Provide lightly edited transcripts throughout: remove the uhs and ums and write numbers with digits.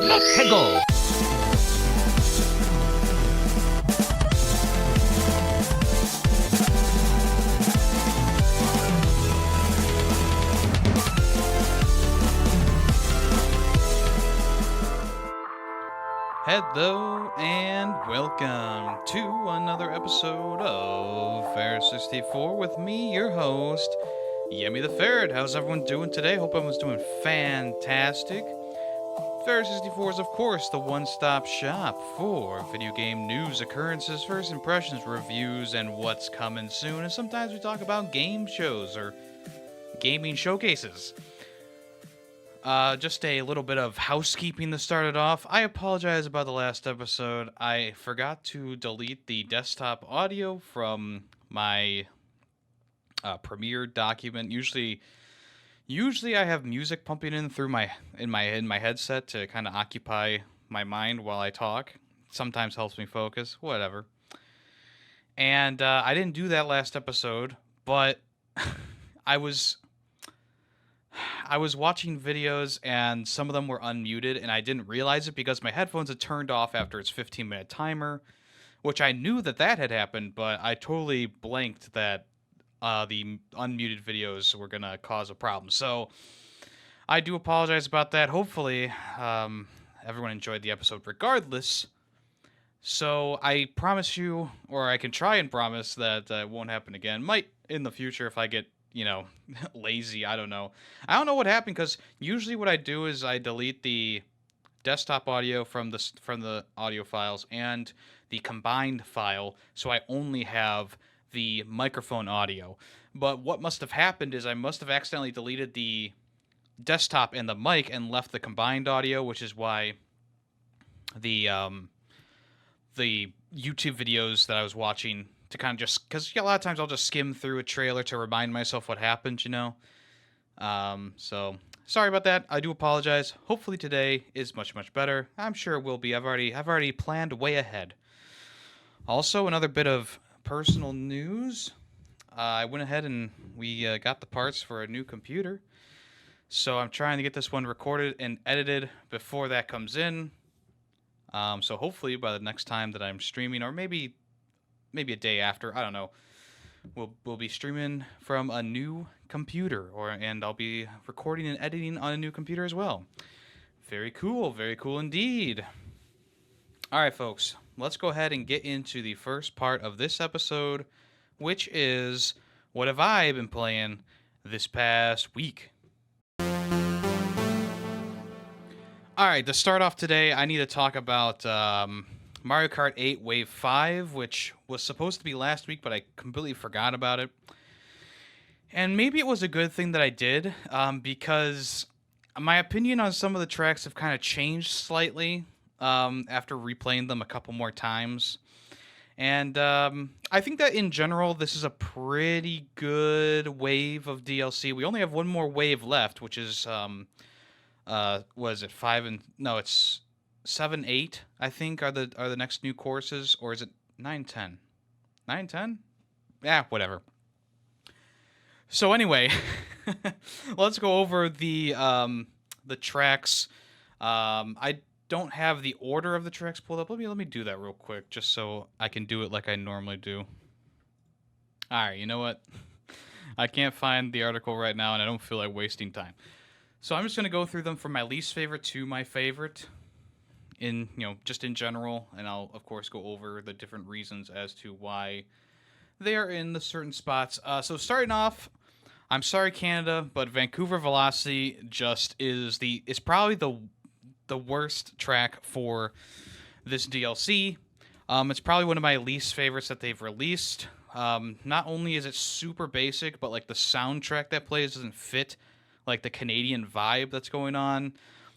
Let's go! Hello and welcome to another episode of Fair64 with me, your host, Yemmy the Ferret. How's everyone doing today? Hope everyone's doing fantastic. Fair64 is, of course, the one-stop shop for video game news, occurrences, first impressions, reviews, and what's coming soon. And sometimes we talk about game shows or gaming showcases. Just a little bit of housekeeping to start it off. I apologize about the last episode. I forgot to delete the desktop audio from my Premiere document. Usually I have music pumping in through my headset to kind of occupy my mind while I talk. Sometimes helps me focus. Whatever. And I didn't do that last episode, but I was watching videos and some of them were unmuted and I didn't realize it because my headphones had turned off after its 15-minute timer, which I knew that had happened, but I totally blanked that the unmuted videos were going to cause a problem. So I do apologize about that. Hopefully everyone enjoyed the episode regardless. So I promise you, or I can try and promise that it won't happen again. Might in the future if I get lazy. I don't know what happened, because usually what I do is I delete the desktop audio from the audio files and the combined file, so I only have the microphone audio. But what must have happened is I must have accidentally deleted the desktop and the mic and left the combined audio, which is why the YouTube videos that I was watching, to kind of just, because a lot of times I'll just skim through a trailer to remind myself what happened, So sorry about that. I do apologize. Hopefully today is much better. I'm sure it will be. I've already planned way ahead. Also, another bit of personal news. I went ahead and we got the parts for a new computer. So I'm trying to get this one recorded and edited before that comes in. So hopefully by the next time that I'm streaming, or maybe a day after, I don't know, we'll be streaming from a new computer, and I'll be recording and editing on a new computer as well. Very cool indeed. All right, folks, let's go ahead and get into the first part of this episode, which is what have I been playing this past week. All right, to start off today, I need to talk about Mario Kart 8 Wave 5, which was supposed to be last week, but I completely forgot about it. And maybe it was a good thing that I did, because my opinion on some of the tracks have kind of changed slightly after replaying them a couple more times. And I think that in general, this is a pretty good wave of DLC. We only have one more wave left, which is, it's 7, 8, I think, are the next new courses, or is it 9, 10? 9, 10? Yeah, whatever. So anyway, let's go over the tracks. I don't have the order of the tracks pulled up. Let me do that real quick, just so I can do it like I normally do. All right, you know what? I can't find the article right now, and I don't feel like wasting time. So I'm just going to go through them from my least favorite to my favorite, just in general, and I'll, of course, go over the different reasons as to why they are in the certain spots. So starting off, I'm sorry, Canada, but Vancouver Velocity just is probably the worst track for this DLC. It's probably one of my least favorites that they've released. Not only is it super basic, but like the soundtrack that plays doesn't fit like the Canadian vibe that's going on.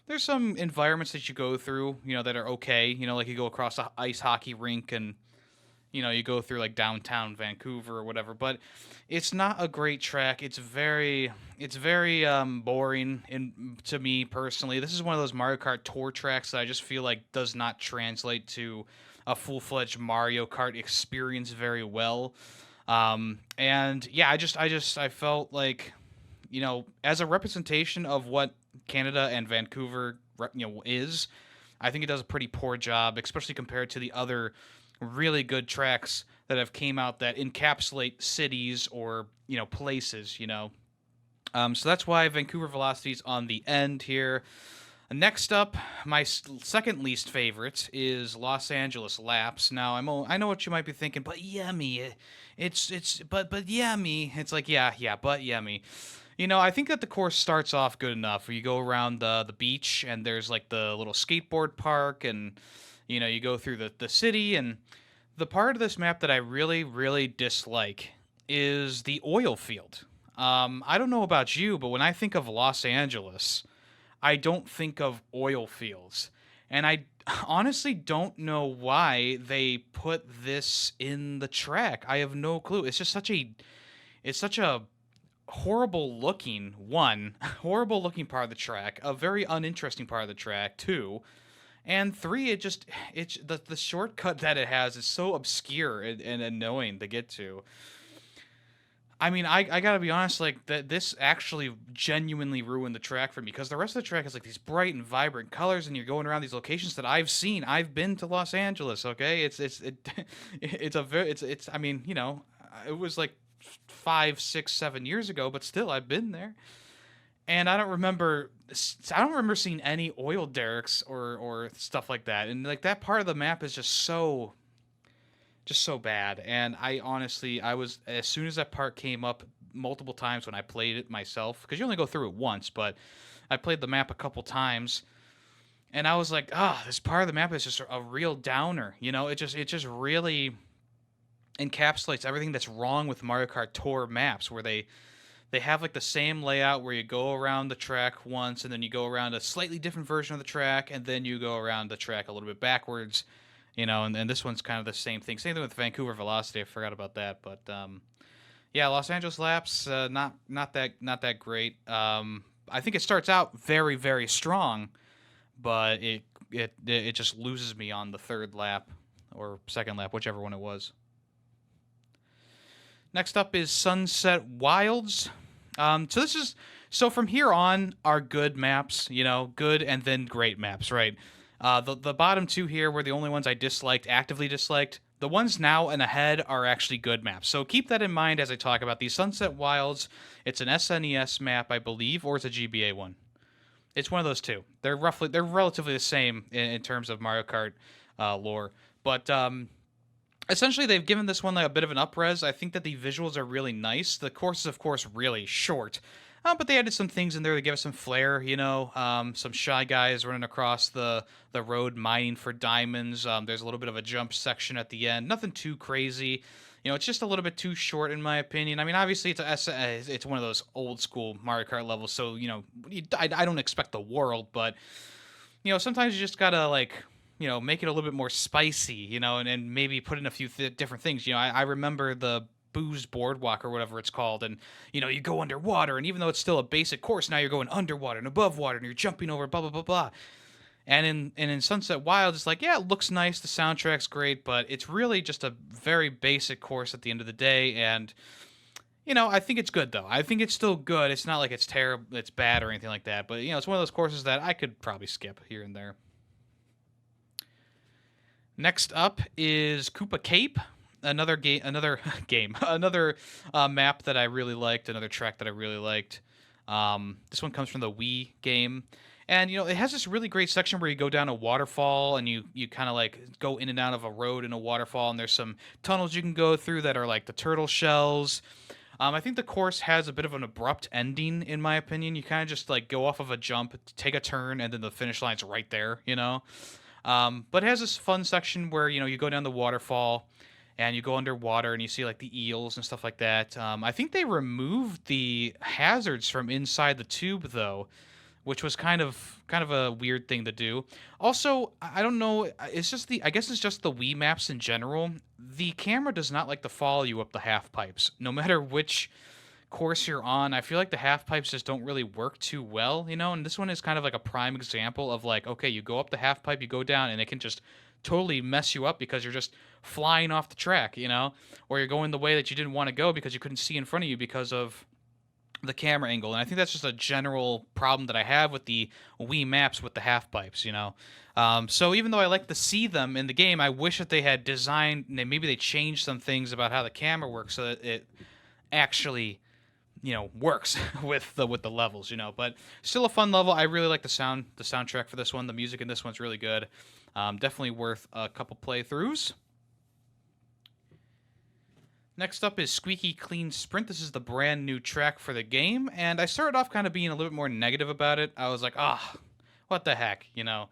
There's some environments that you go through, that are okay. Like you go across an ice hockey rink and, you go through like downtown Vancouver or whatever. But it's not a great track. It's very boring to me personally. This is one of those Mario Kart Tour tracks that I just feel like does not translate to a full-fledged Mario Kart experience very well. And yeah, I felt like, as a representation of what Canada and Vancouver, is, I think it does a pretty poor job, especially compared to the other really good tracks that have came out that encapsulate cities or places. So that's why Vancouver Velocity's on the end here. Next up, my second least favorite is Los Angeles Laps. Now I know what you might be thinking, but Yemmy, but Yemmy. It's like yeah, but Yemmy. I think that the course starts off good enough. Where you go around the beach and there's like the little skateboard park, and you go through the city. And the part of this map that I really really dislike is the oil field. I don't know about you, but when I think of Los Angeles, I don't think of oil fields. And I honestly don't know why they put this in the track. I have no clue. It's such a horrible looking horrible looking part of the track, a very uninteresting part of the track, two. And three, it's the shortcut that it has is so obscure and annoying to get to. I mean, I gotta be honest, like that this actually genuinely ruined the track for me because the rest of the track is like these bright and vibrant colors, and you're going around these locations that I've seen. I've been to Los Angeles. Okay, it's a very it's I mean it was like 5, 6, 7 years ago, but still I've been there, and I don't remember seeing any oil derricks or stuff like that, and like that part of the map is just so bad. And I honestly, I was as soon as that part came up multiple times when I played it myself, because you only go through it once, but I played the map a couple times, and I was like, this part of the map is just a real downer. It just really encapsulates everything that's wrong with Mario Kart Tour maps, where they have like the same layout where you go around the track once, and then you go around a slightly different version of the track, and then you go around the track a little bit backwards. And this one's kind of the same thing. Same thing with Vancouver Velocity. I forgot about that, but yeah, Los Angeles Laps, not that great. I think it starts out very very strong, but it just loses me on the third lap or second lap, whichever one it was. Next up is Sunset Wilds. So from here on are good maps, good and then great maps, right? The bottom two here were the only ones I actively disliked. The ones now and ahead are actually good maps. So keep that in mind as I talk about these. Sunset Wilds, it's an SNES map, I believe, or it's a GBA one. It's one of those two. They're relatively the same in terms of Mario Kart lore. But essentially, they've given this one like a bit of an up-res. I think that the visuals are really nice. The course is, of course, really short. But they added some things in there to give us some flair, some Shy Guys running across the road mining for diamonds. There's a little bit of a jump section at the end. Nothing too crazy. It's just a little bit too short in my opinion. I mean, obviously it's one of those old school Mario Kart levels, so I don't expect the world, but sometimes you just gotta make it a little bit more spicy, and maybe put in a few different things. I remember the Booze Boardwalk or whatever it's called, and you go underwater, and even though it's still a basic course, now you're going underwater and above water, and you're jumping over blah blah blah blah. And in Sunset Wild, it's like, yeah, it looks nice, the soundtrack's great, but it's really just a very basic course at the end of the day. And I think it's good though. I think it's still good. It's not like it's terrible, it's bad or anything like that. But it's one of those courses that I could probably skip here and there. Next up is Koopa Cape. Another map that I really liked, another track that I really liked. This one comes from the Wii game, and it has this really great section where you go down a waterfall, and you kind of like go in and out of a road in a waterfall, and there's some tunnels you can go through that are like the turtle shells. I think the course has a bit of an abrupt ending, in my opinion. You kind of just like go off of a jump, take a turn, and then the finish line's right there, But it has this fun section where you go down the waterfall, and you go underwater, and you see like the eels and stuff like that. I think they removed the hazards from inside the tube though, which was kind of a weird thing to do. Also, I don't know. I guess it's just the Wii maps in general. The camera does not like to follow you up the half pipes, no matter which course you're on. I feel like the half pipes just don't really work too well, And this one is kind of like a prime example of like, okay, you go up the half pipe, you go down, and it can just totally mess you up because you're just flying off the track, or you're going the way that you didn't want to go because you couldn't see in front of you because of the camera angle, and I think that's just a general problem that I have with the Wii maps with the half pipes, you know. So even though I like to see them in the game, I wish that they had designed, maybe they changed some things about how the camera works so that it actually, you know, works with the levels, you know. But still a fun level. I really like the soundtrack for this one. The music in this one's really good. Definitely worth a couple playthroughs. Next up is Squeaky Clean Sprint. This is the brand new track for the game, and I started off kind of being a little bit more negative about it. I was like, what the heck, you know?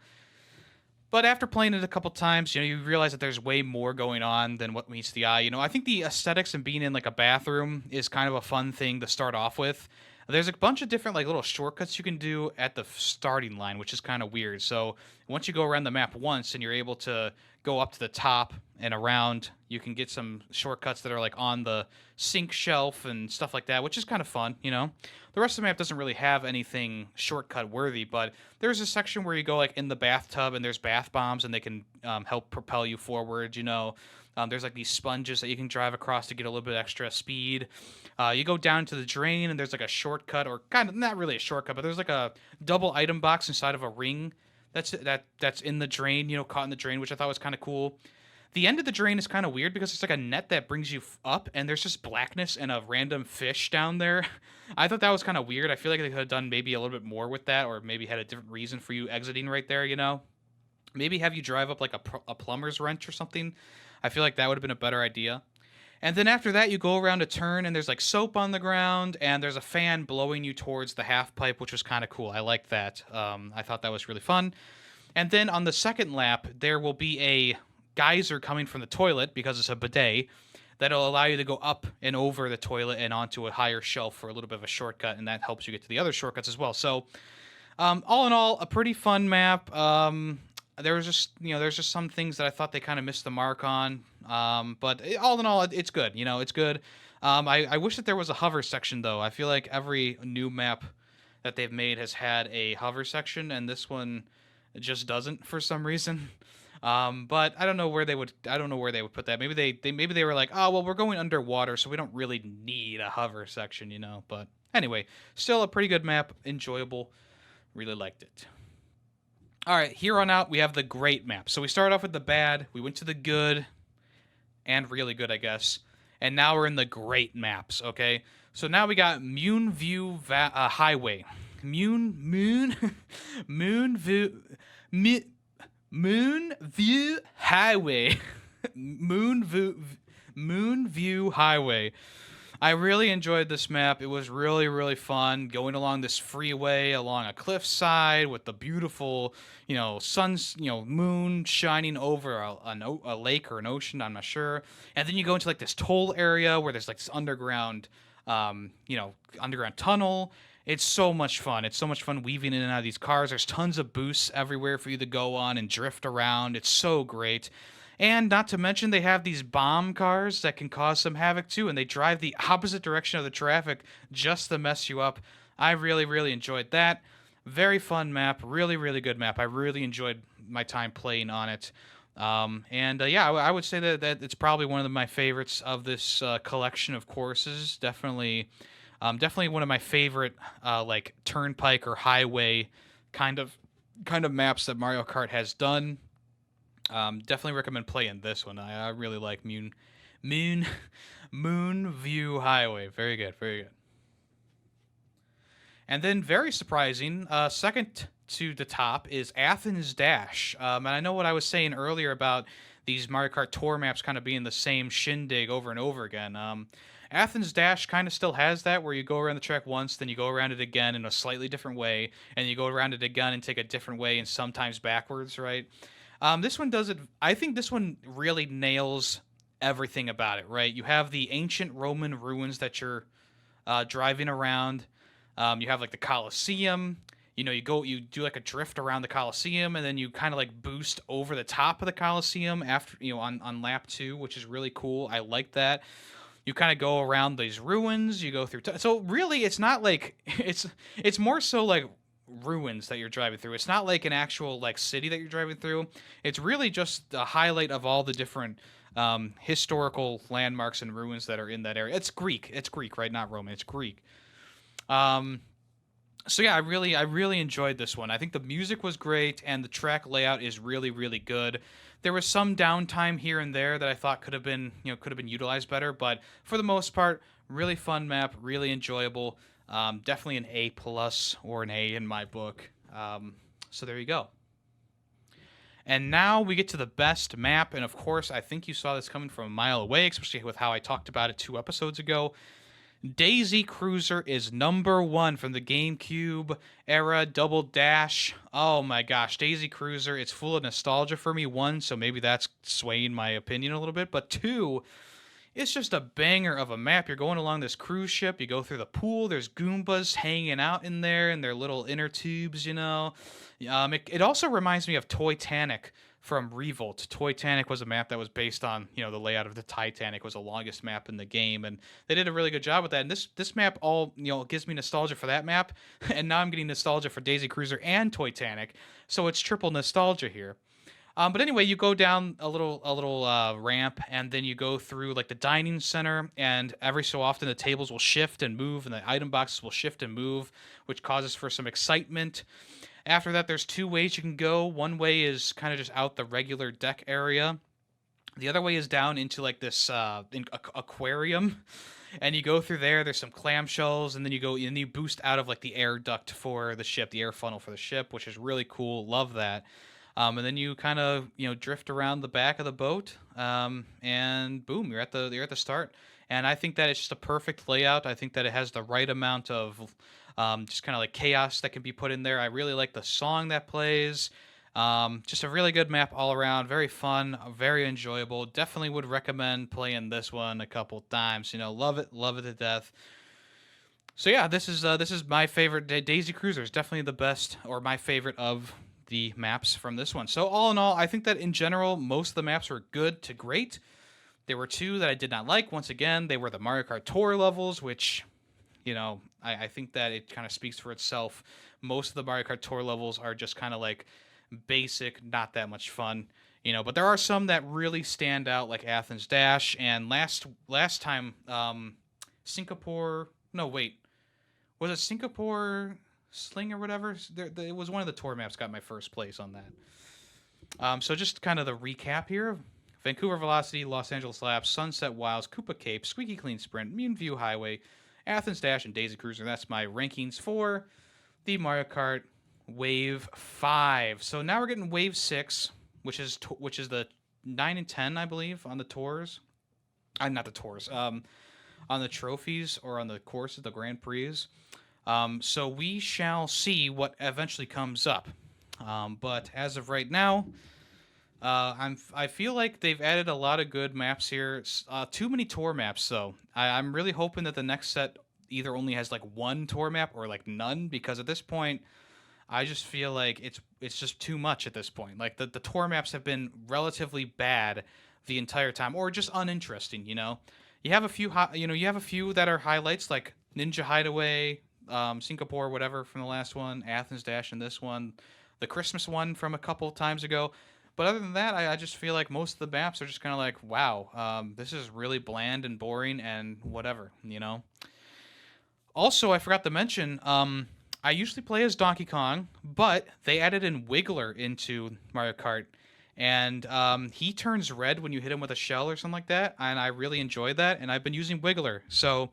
But after playing it a couple times, you know, you realize that there's way more going on than what meets the eye. You know, I think the aesthetics and being in like a bathroom is kind of a fun thing to start off with. There's a bunch of different like little shortcuts you can do at the starting line, which is kind of weird. So once you go around the map once and you're able to go up to the top and around, you can get some shortcuts that are like on the sink shelf and stuff like that, which is kind of fun, you know. The rest of the map doesn't really have anything shortcut worthy, but there's a section where you go like in the bathtub and there's bath bombs and they can help propel you forward, you know. There's like these sponges that you can drive across to get a little bit extra speed. You go down to the drain and there's like a shortcut, or kind of not really a shortcut, but there's like a double item box inside of a ring that's in the drain, you know, caught in the drain, which I thought was kind of cool. The end of the drain is kind of weird because it's like a net that brings you up, and there's just blackness and a random fish down there. I thought that was kind of weird. I feel like they could have done maybe a little bit more with that, or maybe had a different reason for you exiting right there, you know? Maybe have you drive up like a plumber's wrench or something. I feel like that would have been a better idea. And then after that, you go around a turn, and there's like soap on the ground, and there's a fan blowing you towards the half pipe, which was kind of cool. I liked that. I thought that was really fun. And then on the second lap, there will be a geyser coming from the toilet, because it's a bidet, that'll allow you to go up and over the toilet and onto a higher shelf for a little bit of a shortcut, and that helps you get to the other shortcuts as well. So all in all, a pretty fun map. There was just, you know, there's just some things that I thought they kind of missed the mark on. But all in all, it's good. You know, it's good. I wish that there was a hover section, though. I feel like every new map that they've made has had a hover section, and this one just doesn't for some reason. But I don't know where they would. I don't know where they would put that. Maybe maybe they were like, oh well, we're going underwater, so we don't really need a hover section, you know. But anyway, still a pretty good map, enjoyable. Really liked it. All right, here on out, we have the great map. So we started off with the bad, we went to the good, and really good, I guess. And now we're in the great maps, okay? So now we got Moon View Highway. Moon View Highway. Moon View Highway. I really enjoyed this map. It was really, really fun going along this freeway along a cliffside with the beautiful, you know, moon shining over a lake or an ocean. I'm not sure. And then you go into like this toll area where there's like this underground, underground tunnel. It's so much fun. It's so much fun weaving in and out of these cars. There's tons of boosts everywhere for you to go on and drift around. It's so great. And not to mention, they have these bomb cars that can cause some havoc too, and they drive the opposite direction of the traffic just to mess you up. I really, really enjoyed that. Very fun map. Really, really good map. I really enjoyed my time playing on it. I would say that it's probably one of my favorites of this collection of courses. Definitely one of my favorite like turnpike or highway kind of maps that Mario Kart has done. Definitely recommend playing this one. I really like Moon View Highway. Very good, very good. And then, very surprising, second to the top is Athens Dash. And I know what I was saying earlier about these Mario Kart Tour maps kind of being the same shindig over and over again. Athens Dash kind of still has that, where you go around the track once, then you go around it again in a slightly different way, and you go around it again and take a different way, and sometimes backwards, right? This one does it. I think this one really nails everything about it, right? You have the ancient Roman ruins that you're driving around. You have like the Colosseum. You know, you do like a drift around the Colosseum, and then you kind of like boost over the top of the Colosseum after, you know, on lap 2, which is really cool. I like that. You kind of go around these ruins. You go through. So really, it's not like it's more so like ruins that you're driving through. It's not like an actual like city that you're driving through. It's really just a highlight of all the different historical landmarks and ruins that are in that area. It's Greek, right? Not Roman. It's Greek. Um, so yeah, I really enjoyed this one. I think the music was great and the track layout is really really good. There was some downtime here and there that I thought could have been utilized better, but for the most part, really fun map, really enjoyable. Definitely an A plus or an A in my book. So there you go. And now we get to the best map, and of course, I think you saw this coming from a mile away, especially with how I talked about it 2 episodes ago. Daisy Cruiser is number one from the GameCube era Double Dash. Oh my gosh, Daisy Cruiser, it's full of nostalgia for me. One, so maybe that's swaying my opinion a little bit, but two, it's just a banger of a map. You're going along this cruise ship. You go through the pool. There's Goombas hanging out in there in their little inner tubes. It also reminds me of Toytanic from Revolt. Toytanic was a map that was based on the layout of the Titanic. Was the longest map in the game, and they did a really good job with that. And this map all gives me nostalgia for that map, and now I'm getting nostalgia for Daisy Cruiser and Toytanic. So it's triple nostalgia here. But anyway, you go down a little ramp, and then you go through like the dining center, and every so often the tables will shift and move, and the item boxes will shift and move, which causes for some excitement. After that, there's two ways you can go. One way is kind of just out the regular deck area. The other way is down into like this aquarium, and you go through there. There's some clamshells, and then you boost out of like the air duct for the ship, the air funnel for the ship, which is really cool. Love that. And then you kind of drift around the back of the boat, and boom, you're at the start. And I think that it's just a perfect layout. I think that it has the right amount of just kind of like chaos that can be put in there. I really like the song that plays. Just a really good map all around. Very fun, very enjoyable. Definitely would recommend playing this one a couple times. Love it to death. So yeah, this is my favorite. Daisy Cruiser is definitely the best, or my favorite of the maps from this one. So all in all, I think that in general, most of the maps were good to great. There were two that I did not like. Once again, they were the Mario Kart Tour levels, which, I think that it kind of speaks for itself. Most of the Mario Kart Tour levels are just kind of like basic, not that much fun. But there are some that really stand out, like Athens Dash and last time, Singapore. No, wait, was it Singapore Sling or whatever? It was one of the tour maps got my first place on that. So just kind of the recap here. Vancouver Velocity, Los Angeles Laps, Sunset Wilds, Koopa Cape, Squeaky Clean Sprint, Moon View Highway, Athens Dash, and Daisy Cruiser. That's my rankings for the Mario Kart Wave 5. So now we're getting Wave 6, which is the 9 and 10, I believe, on the tours. Not the tours. On the trophies or on the courses, the Grand Prix. So we shall see what eventually comes up. But as of right now, I feel like they've added a lot of good maps here. Too many tour maps, though. I'm really hoping that the next set either only has like one tour map or like none, because at this point, I just feel like it's just too much at this point. Like the tour maps have been relatively bad the entire time, or just uninteresting. You have a few that are highlights, like Ninja Hideaway, Singapore, whatever from the last one, Athens Dash in this one, the Christmas one from a couple times ago. But other than that, I just feel like most of the maps are just kind of like, wow, this is really bland and boring and whatever. Also, I forgot to mention, I usually play as Donkey Kong, but they added in Wiggler into Mario Kart. And he turns red when you hit him with a shell or something like that, and I really enjoy that, and I've been using Wiggler. So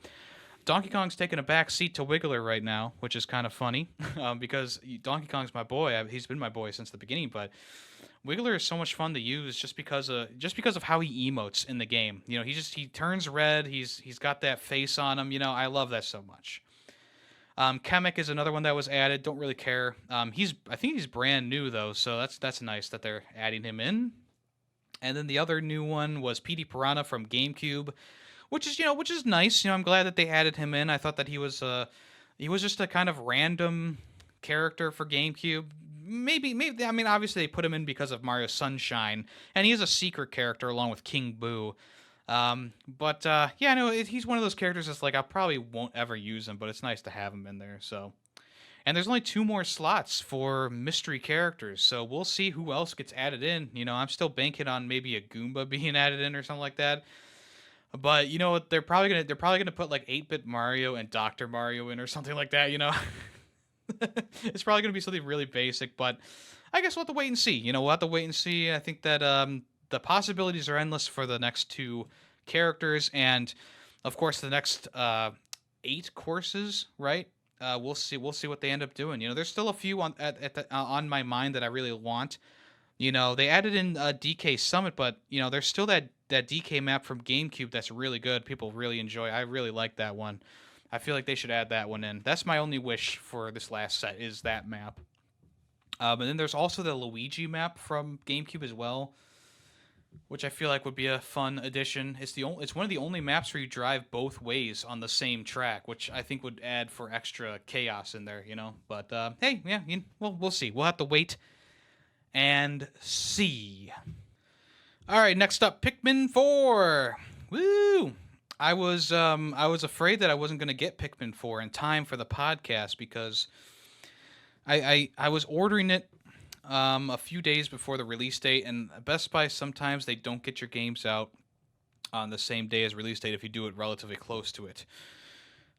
Donkey Kong's taking a back seat to Wiggler right now, which is kind of funny, because Donkey Kong's my boy. He's been my boy since the beginning, but Wiggler is so much fun to use just because of how he emotes in the game. He turns red. He's got that face on him. I love that so much. Kamek is another one that was added. Don't really care. I think he's brand new though, so that's nice that they're adding him in. And then the other new one was PD Piranha from GameCube, which is nice. I'm glad that they added him in. I thought that he was just a kind of random character for GameCube. Maybe I mean, obviously they put him in because of Mario Sunshine, and he is a secret character along with King Boo. He's one of those characters that's like I probably won't ever use him, but it's nice to have him in there. So, and there's only 2 more slots for mystery characters, so we'll see who else gets added in. I'm still banking on maybe a Goomba being added in or something like that. But you know what? They're probably gonna put like 8-bit Mario and Dr. Mario in or something like that. You know, it's probably gonna be something really basic. But I guess we'll have to wait and see. You know, we'll have to wait and see. I think that the possibilities are endless for the next two characters, and of course the next 8 courses. Right? We'll see. We'll see what they end up doing. You know, there's still a few on my mind that I really want. You know, they added in DK Summit, but you know, there's still that DK map from GameCube that's really good. People really enjoy. I really like that one. I feel like they should add that one in. That's my only wish for this last set is that map. And then there's also the Luigi map from GameCube as well, which I feel like would be a fun addition. It's one of the only maps where you drive both ways on the same track, which I think would add for extra chaos in there, you know. But hey, yeah, well, we'll see. We'll have to wait and see. All right, next up, Pikmin 4. Woo! I was afraid that I wasn't gonna get Pikmin 4 in time for the podcast because I was ordering it a few days before the release date, and Best Buy sometimes they don't get your games out on the same day as release date if you do it relatively close to it.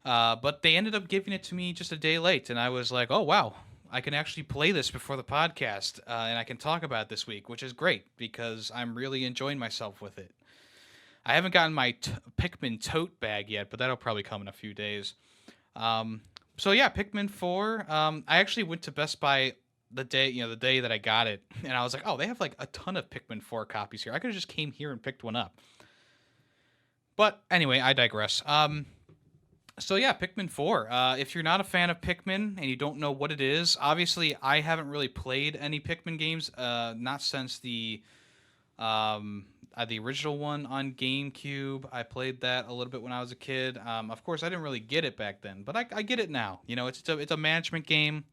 But they ended up giving it to me just a day late, and I was like, oh wow, I can actually play this before the podcast, and I can talk about it this week, which is great because I'm really enjoying myself with it. I haven't gotten my Pikmin tote bag yet, but that'll probably come in a few days. So yeah, Pikmin 4. I actually went to Best Buy the day that I got it, and I was like, oh, they have like a ton of Pikmin 4 copies here. I could have just came here and picked one up. But anyway, I digress. So yeah, Pikmin 4. If you're not a fan of Pikmin and you don't know what it is, obviously I haven't really played any Pikmin games, not since the original one on GameCube. I played that a little bit when I was a kid. Of course, I didn't really get it back then, but I get it now. You know, it's a management game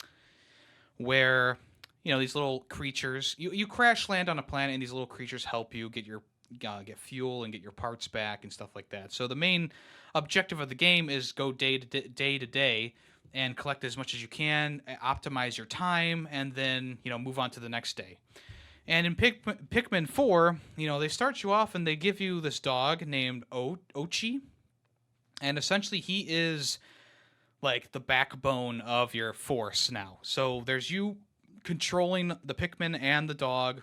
where you know these little creatures. You crash land on a planet, and these little creatures help you get fuel and get your parts back and stuff like that. So the main objective of the game is go day to day and collect as much as you can, optimize your time, and then you know move on to the next day. And in Pikmin 4, you know, they start you off and they give you this dog named Ochi. And essentially, he is like the backbone of your force now. So there's you controlling the Pikmin and the dog.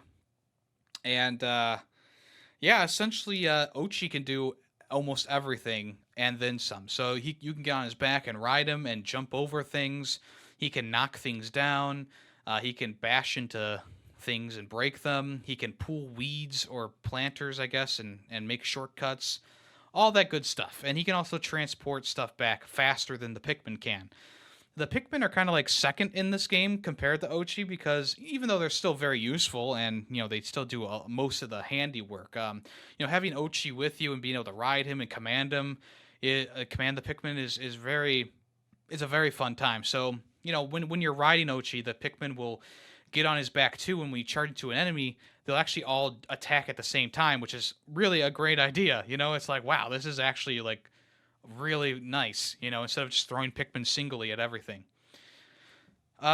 And yeah, essentially, Ochi can do almost everything and then some. So you can get on his back and ride him and jump over things. He can knock things down. He can bash into things and break them. He can pull weeds or planters, I guess, and make shortcuts. All that good stuff. And he can also transport stuff back faster than the Pikmin can. The Pikmin are kind of like second in this game compared to Ochi because even though they're still very useful and you know they still do most of the handiwork, you know having Ochi with you and being able to ride him and command him, command the Pikmin is a very fun time. So you know when you're riding Ochi, the Pikmin will get on his back too. When we charge into an enemy, they'll actually all attack at the same time, which is really a great idea. You know, it's like wow, this is actually like really nice, you know, instead of just throwing Pikmin singly at everything.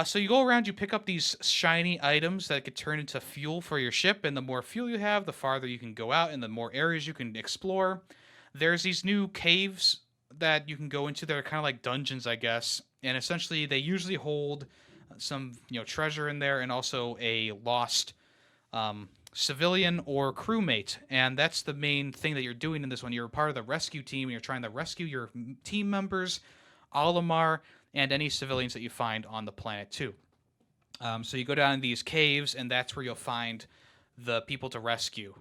So you go around, you pick up these shiny items that could turn into fuel for your ship, and the more fuel you have, the farther you can go out, and the more areas you can explore. There's these new caves that you can go into that are kind of like dungeons, I guess, and essentially they usually hold some, you know, treasure in there and also a lost civilian or crewmate, and that's the main thing that you're doing in this one. You're part of the rescue team, and you're trying to rescue your team members, Olimar, and any civilians that you find on the planet too. So you go down these caves, and that's where you'll find the people to rescue.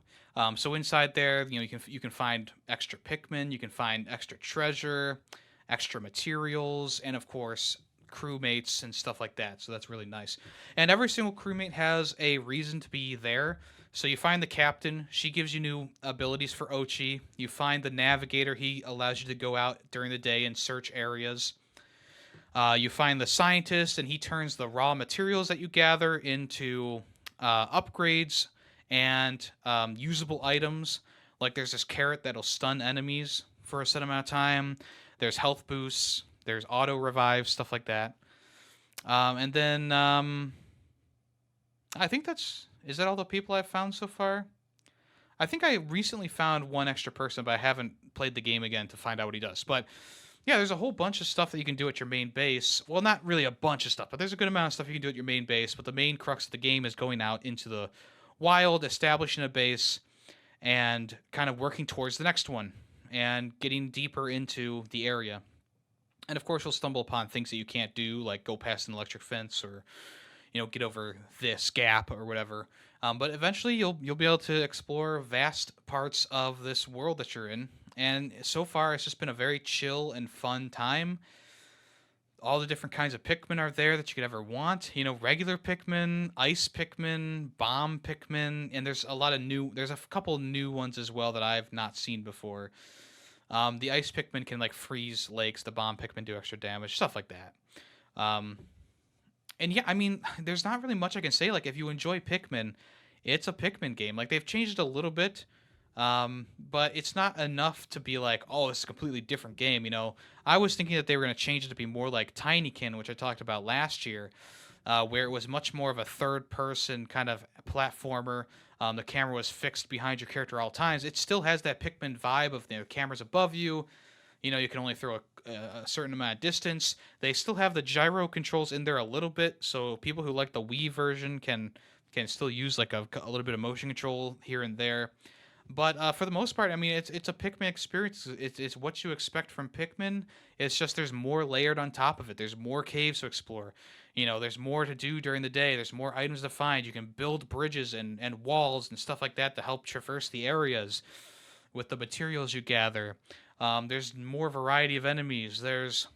So inside there, you know, you can find extra Pikmin, you can find extra treasure, extra materials, and of course crewmates and stuff like that. So that's really nice. And every single crewmate has a reason to be there. So you find the captain. She gives you new abilities for Ochi. You find the navigator. He allows you to go out during the day and search areas. You find the scientist, and he turns the raw materials that you gather into upgrades and usable items. Like there's this carrot that'll stun enemies for a set amount of time. There's health boosts. There's auto revive, stuff like that. And then I think is that all the people I've found so far? I think I recently found one extra person, but I haven't played the game again to find out what he does. But yeah, there's a whole bunch of stuff that you can do at your main base. Well, not really a bunch of stuff, but there's a good amount of stuff you can do at your main base. But the main crux of the game is going out into the wild, establishing a base, and kind of working towards the next one and getting deeper into the area. And of course, you'll stumble upon things that you can't do, like go past an electric fence or get over this gap or whatever. But eventually, you'll be able to explore vast parts of this world that you're in. And so far, it's just been a very chill and fun time. All the different kinds of Pikmin are there that you could ever want. Regular Pikmin, ice Pikmin, bomb Pikmin, and there's a lot of new. There's a couple new ones as well that I've not seen before. The ice Pikmin can like freeze lakes. The bomb Pikmin do extra damage, stuff like that. And yeah, I mean, there's not really much I can say. Like, if you enjoy Pikmin, it's a Pikmin game. Like, they've changed it a little bit, but it's not enough to be like, oh, it's a completely different game. I was thinking that they were going to change it to be more like Tinykin, which I talked about last year, where it was much more of a third-person kind of platformer. The camera was fixed behind your character at all times. It still has that Pikmin vibe of the cameras above you. You can only throw a certain amount of distance. They still have the gyro controls in there a little bit, so people who like the Wii version can still use like a little bit of motion control here and there. But for the most part, I mean, it's a Pikmin experience. It's what you expect from Pikmin. It's just there's more layered on top of it. There's more caves to explore. There's more to do during the day. There's more items to find. You can build bridges and walls and stuff like that to help traverse the areas with the materials you gather. There's more variety of enemies. There's,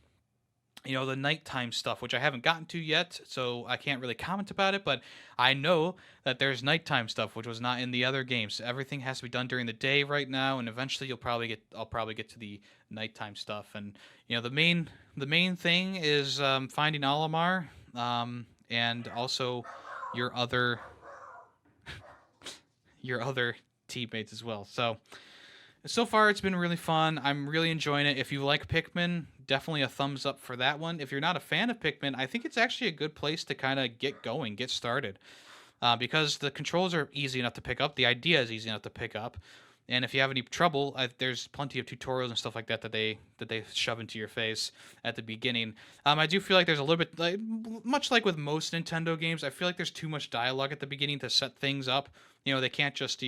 the nighttime stuff, which I haven't gotten to yet, so I can't really comment about it, but I know that there's nighttime stuff, which was not in the other games. Everything has to be done during the day right now, and eventually I'll probably get to the nighttime stuff. And, the main thing is finding Olimar, and also your other teammates as well. So far, it's been really fun. I'm really enjoying it. If you like Pikmin, definitely a thumbs up for that one. If you're not a fan of Pikmin, I think it's actually a good place to kind of get going, get started. Because the controls are easy enough to pick up. The idea is easy enough to pick up. And if you have any trouble, there's plenty of tutorials and stuff like that they shove into your face at the beginning. I do feel like there's a little bit, much like with most Nintendo games, I feel like there's too much dialogue at the beginning to set things up. They can't just,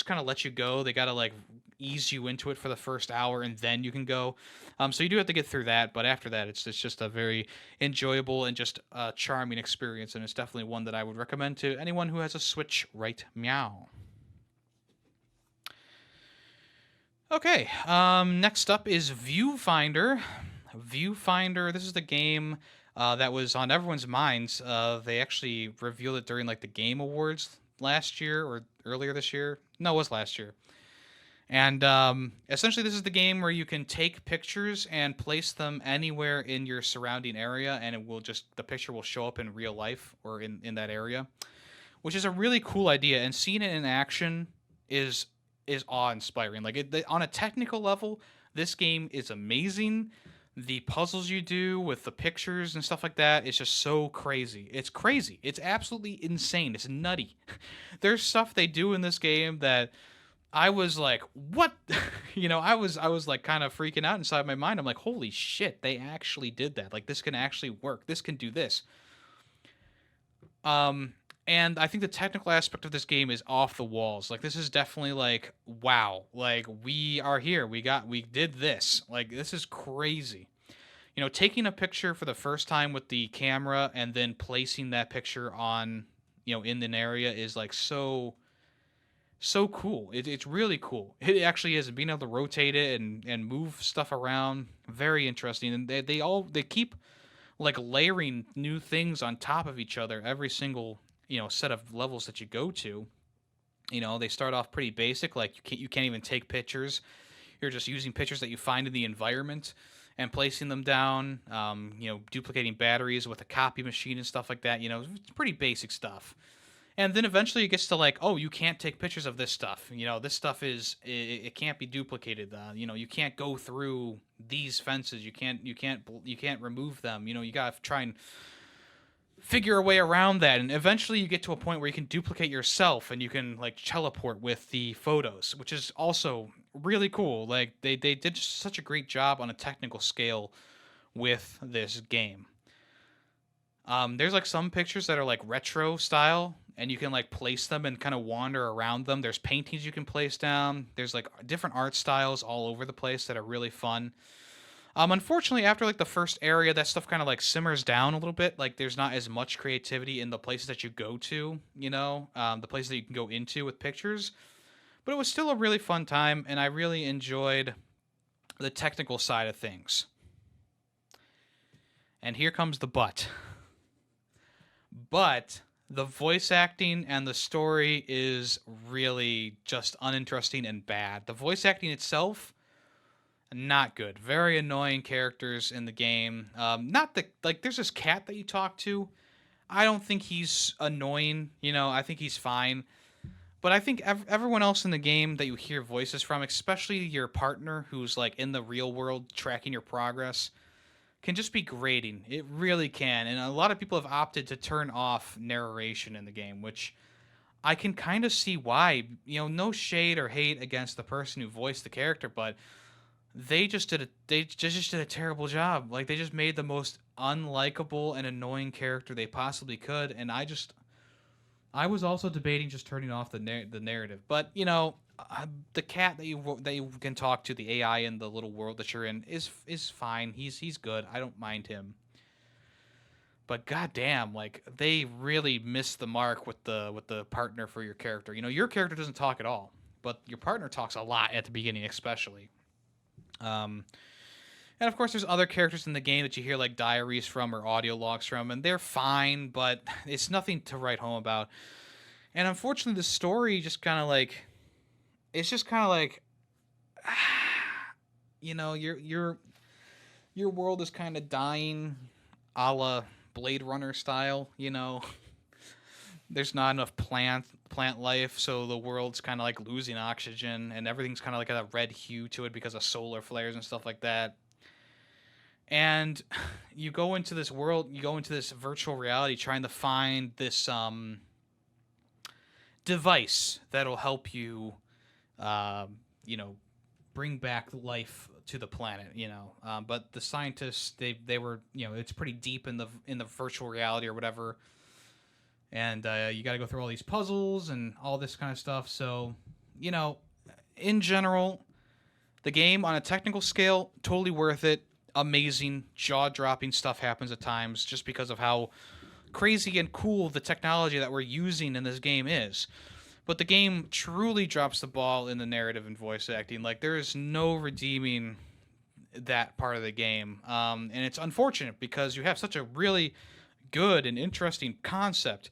kind of let you go. They got to like ease you into it for the first hour and then you can go. So you do have to get through that, but after that, it's just a very enjoyable and just charming experience, and it's definitely one that I would recommend to anyone who has a Switch right meow. Okay, next up is Viewfinder. Viewfinder, this is the game that was on everyone's minds. They actually revealed it during like the Game Awards last year or earlier this year. No, it was last year. And essentially, this is the game where you can take pictures and place them anywhere in your surrounding area, and the picture will show up in real life or in that area, which is a really cool idea. And seeing it in action is awe-inspiring. Like on a technical level, this game is amazing. The puzzles you do with the pictures and stuff like that is just so crazy. It's crazy. It's absolutely insane. It's nutty. There's stuff they do in this game that I was like, what? I was like kind of freaking out inside my mind. I'm like, holy shit, they actually did that. Like, this can actually work. This can do this. And I think the technical aspect of this game is off the walls. Like, this is definitely like, wow. Like, we are here. We did this. Like, this is crazy. Taking a picture for the first time with the camera and then placing that picture on, in an area is like so cool. It's really cool. It actually is. Being able to rotate it and move stuff around, very interesting. And they keep like layering new things on top of each other every single set of levels that you go to. They start off pretty basic, like you can't even take pictures. You're just using pictures that you find in the environment and placing them down. Duplicating batteries with a copy machine and stuff like that. It's pretty basic stuff. And then eventually it gets to like, oh, you can't take pictures of this stuff. This stuff it can't be duplicated. You can't go through these fences. You can't remove them. You gotta try and figure a way around that, and eventually you get to a point where you can duplicate yourself and you can like teleport with the photos, which is also really cool. Like they did such a great job on a technical scale with this game. There's like some pictures that are like retro style, and you can like place them and kind of wander around them. There's paintings you can place down. There's like different art styles all over the place that are really fun. Unfortunately, after like the first area, that stuff kind of like simmers down a little bit. Like there's not as much creativity in the places that you go to, the places that you can go into with pictures. But it was still a really fun time, and I really enjoyed the technical side of things. And here comes the but. But the voice acting and the story is really just uninteresting and bad. The voice acting itself, not good. Very annoying characters in the game. Not the like. There's this cat that you talk to. I don't think he's annoying. I think he's fine. But I think everyone else in the game that you hear voices from, especially your partner who's like in the real world tracking your progress, can just be grating. It really can. And a lot of people have opted to turn off narration in the game, which I can kind of see why. No shade or hate against the person who voiced the character, but they just did a terrible job. Like they just made the most unlikable and annoying character they possibly could, and I was also debating just turning off the narrative. But the cat that you can talk to, the AI in the little world that you're in, is fine. He's good. I don't mind him. But goddamn, like they really missed the mark with the partner for your character. Your character doesn't talk at all, but your partner talks a lot at the beginning, especially. And of course, there's other characters in the game that you hear like diaries from or audio logs from, and they're fine, but it's nothing to write home about. And unfortunately, the story just kind of like, it's just kind of like, your world is kind of dying, a la Blade Runner style. There's not enough plant life, so the world's kind of like losing oxygen, and everything's kind of like a red hue to it because of solar flares and stuff like that. And you go into this world, you go into this virtual reality trying to find this device that'll help you, bring back life to the planet. But the scientists, they were, it's pretty deep in the virtual reality or whatever, and you got to go through all these puzzles and all this kind of stuff. So, in general, the game on a technical scale, totally worth it. Amazing, jaw-dropping stuff happens at times just because of how crazy and cool the technology that we're using in this game is. But the game truly drops the ball in the narrative and voice acting. Like, there is no redeeming that part of the game. And it's unfortunate because you have such a really good and interesting concept,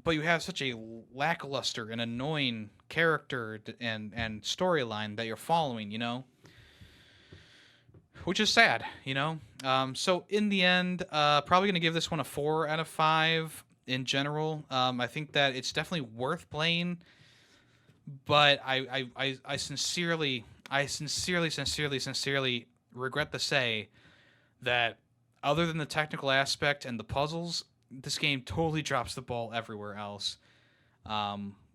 but you have such a lackluster and annoying character and storyline that you're following, which is sad, So in the end, probably going to give this one a 4 out of 5 in general. I think that it's definitely worth playing, but I sincerely regret to say that other than the technical aspect and the puzzles, this game totally drops the ball everywhere else,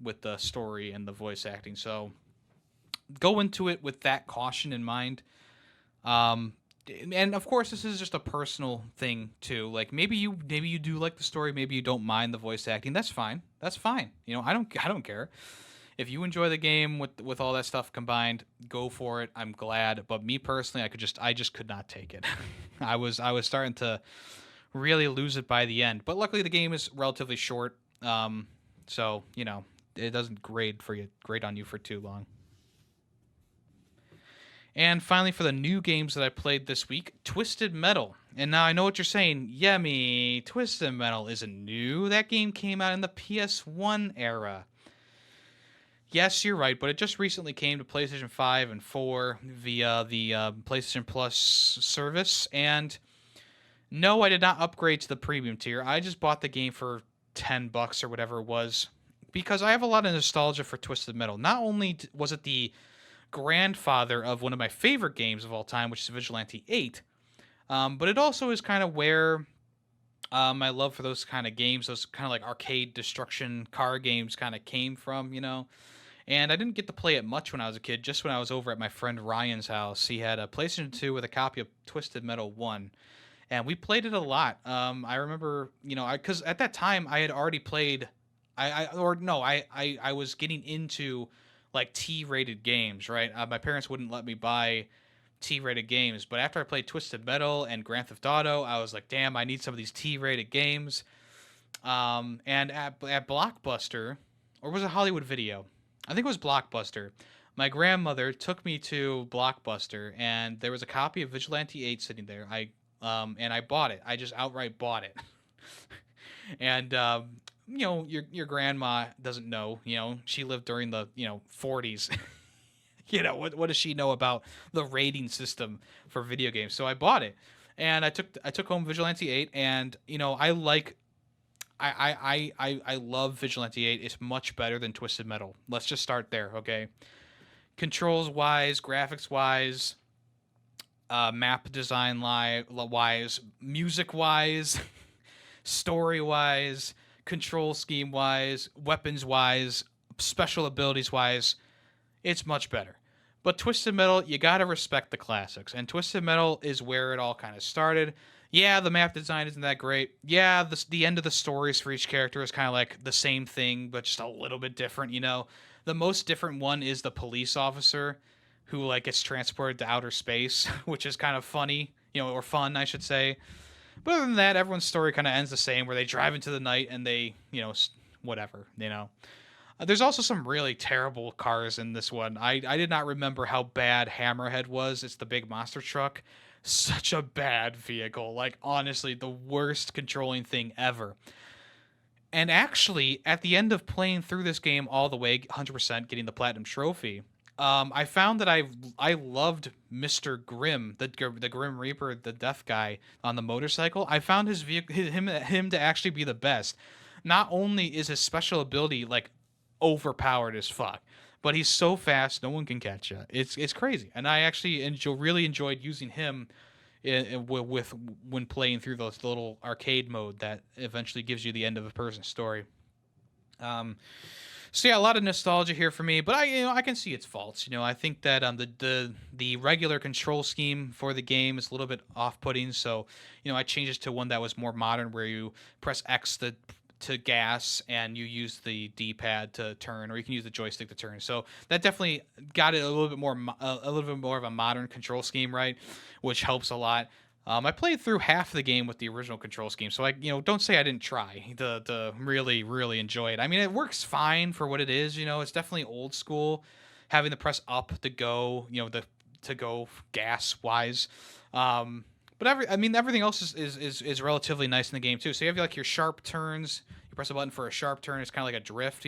with the story and the voice acting. So go into it with that caution in mind. And of course, this is just a personal thing too. Like maybe you do like the story, maybe you don't mind the voice acting. That's fine. That's fine. I don't care. If you enjoy the game with all that stuff combined, go for it. I'm glad. But me personally, I just could not take it. I was starting to really lose it by the end. But luckily, the game is relatively short. So it doesn't grate on you for too long. And finally, for the new games that I played this week, Twisted Metal. And now I know what you're saying. Yemmy, Twisted Metal isn't new. That game came out in the PS1 era. Yes, you're right, but it just recently came to PlayStation 5 and 4 via the PlayStation Plus service. And no, I did not upgrade to the premium tier. I just bought the game for $10 or whatever it was, because I have a lot of nostalgia for Twisted Metal. Not only was it the grandfather of one of my favorite games of all time, which is Vigilante 8, but it also is kind of where My love for those kind of games, those kind of like arcade destruction car games, kind of came from, And I didn't get to play it much when I was a kid. Just when I was over at my friend Ryan's house, he had a PlayStation 2 with a copy of Twisted Metal 1, and we played it a lot. I remember, because at that time I had already played, I or no, I was getting into like T-rated games, right? My parents wouldn't let me buy T-rated games, but after I played Twisted Metal and Grand Theft Auto, I was like, damn, I need some of these T-rated games. And at Blockbuster, or was it Hollywood Video? I think it was Blockbuster. My grandmother took me to Blockbuster, and there was a copy of Vigilante 8 sitting there. And I bought it. I just outright bought it. And your grandma doesn't know. She lived during the 40s. What does she know about the rating system for video games? So I bought it, and I took home Vigilante 8, and I like I love Vigilante 8. It's much better than Twisted Metal. Let's just start there, okay? Controls wise, graphics wise, map design wise, music wise, story wise, control scheme wise, weapons wise, special abilities wise, it's much better. But Twisted Metal, you gotta respect the classics, and Twisted Metal is where it all kind of started. Yeah, the map design isn't that great. Yeah, the end of the stories for each character is kind of like the same thing, but just a little bit different. The most different one is the police officer, who like gets transported to outer space, which is kind of funny, or fun, I should say. But other than that, everyone's story kind of ends the same, where they drive into the night and they, whatever. There's also some really terrible cars in this one. I did not remember how bad Hammerhead was. It's the big monster truck. Such a bad vehicle. Like, honestly, the worst controlling thing ever. And actually, at the end of playing through this game all the way, 100%, getting the Platinum Trophy, I found that I loved Mr. Grimm, the Grim Reaper, the death guy on the motorcycle. I found his vehicle, him to actually be the best. Not only is his special ability like overpowered as fuck, but he's so fast, no one can catch you. It's crazy, and I actually really enjoyed using him with when playing through the little arcade mode that eventually gives you the end of a person's story. So yeah, a lot of nostalgia here for me, but I can see its faults. I think that the regular control scheme for the game is a little bit off-putting. So I changed it to one that was more modern, where you press X to gas and you use the D-pad to turn, or you can use the joystick to turn. So that definitely got it a little bit more of a modern control scheme, right? Which helps a lot. I played through half the game with the original control scheme, so I don't say I didn't try to really really enjoy it. I mean, it works fine for what it is. It's definitely old school, having to press up to go, to go gas wise. But everything else is relatively nice in the game too. So you have like your sharp turns. You press a button for a sharp turn. It's kind of like a drift,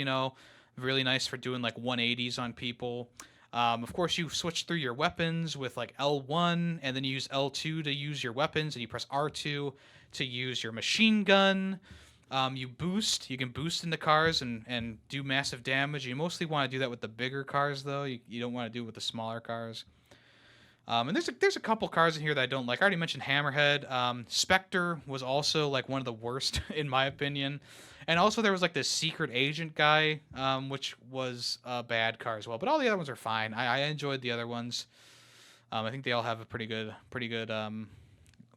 really nice for doing like 180s on people. Of course, you switch through your weapons with like L1, and then you use L2 to use your weapons, and you press R2 to use your machine gun. You boost. You can boost into cars and do massive damage. You mostly want to do that with the bigger cars, though. You don't want to do it with the smaller cars. And there's a couple cars in here that I don't like. I already mentioned Hammerhead. Spectre was also like one of the worst in my opinion. And also there was like this secret agent guy, which was a bad car as well. But all the other ones are fine. I enjoyed the other ones. I think they all have a pretty good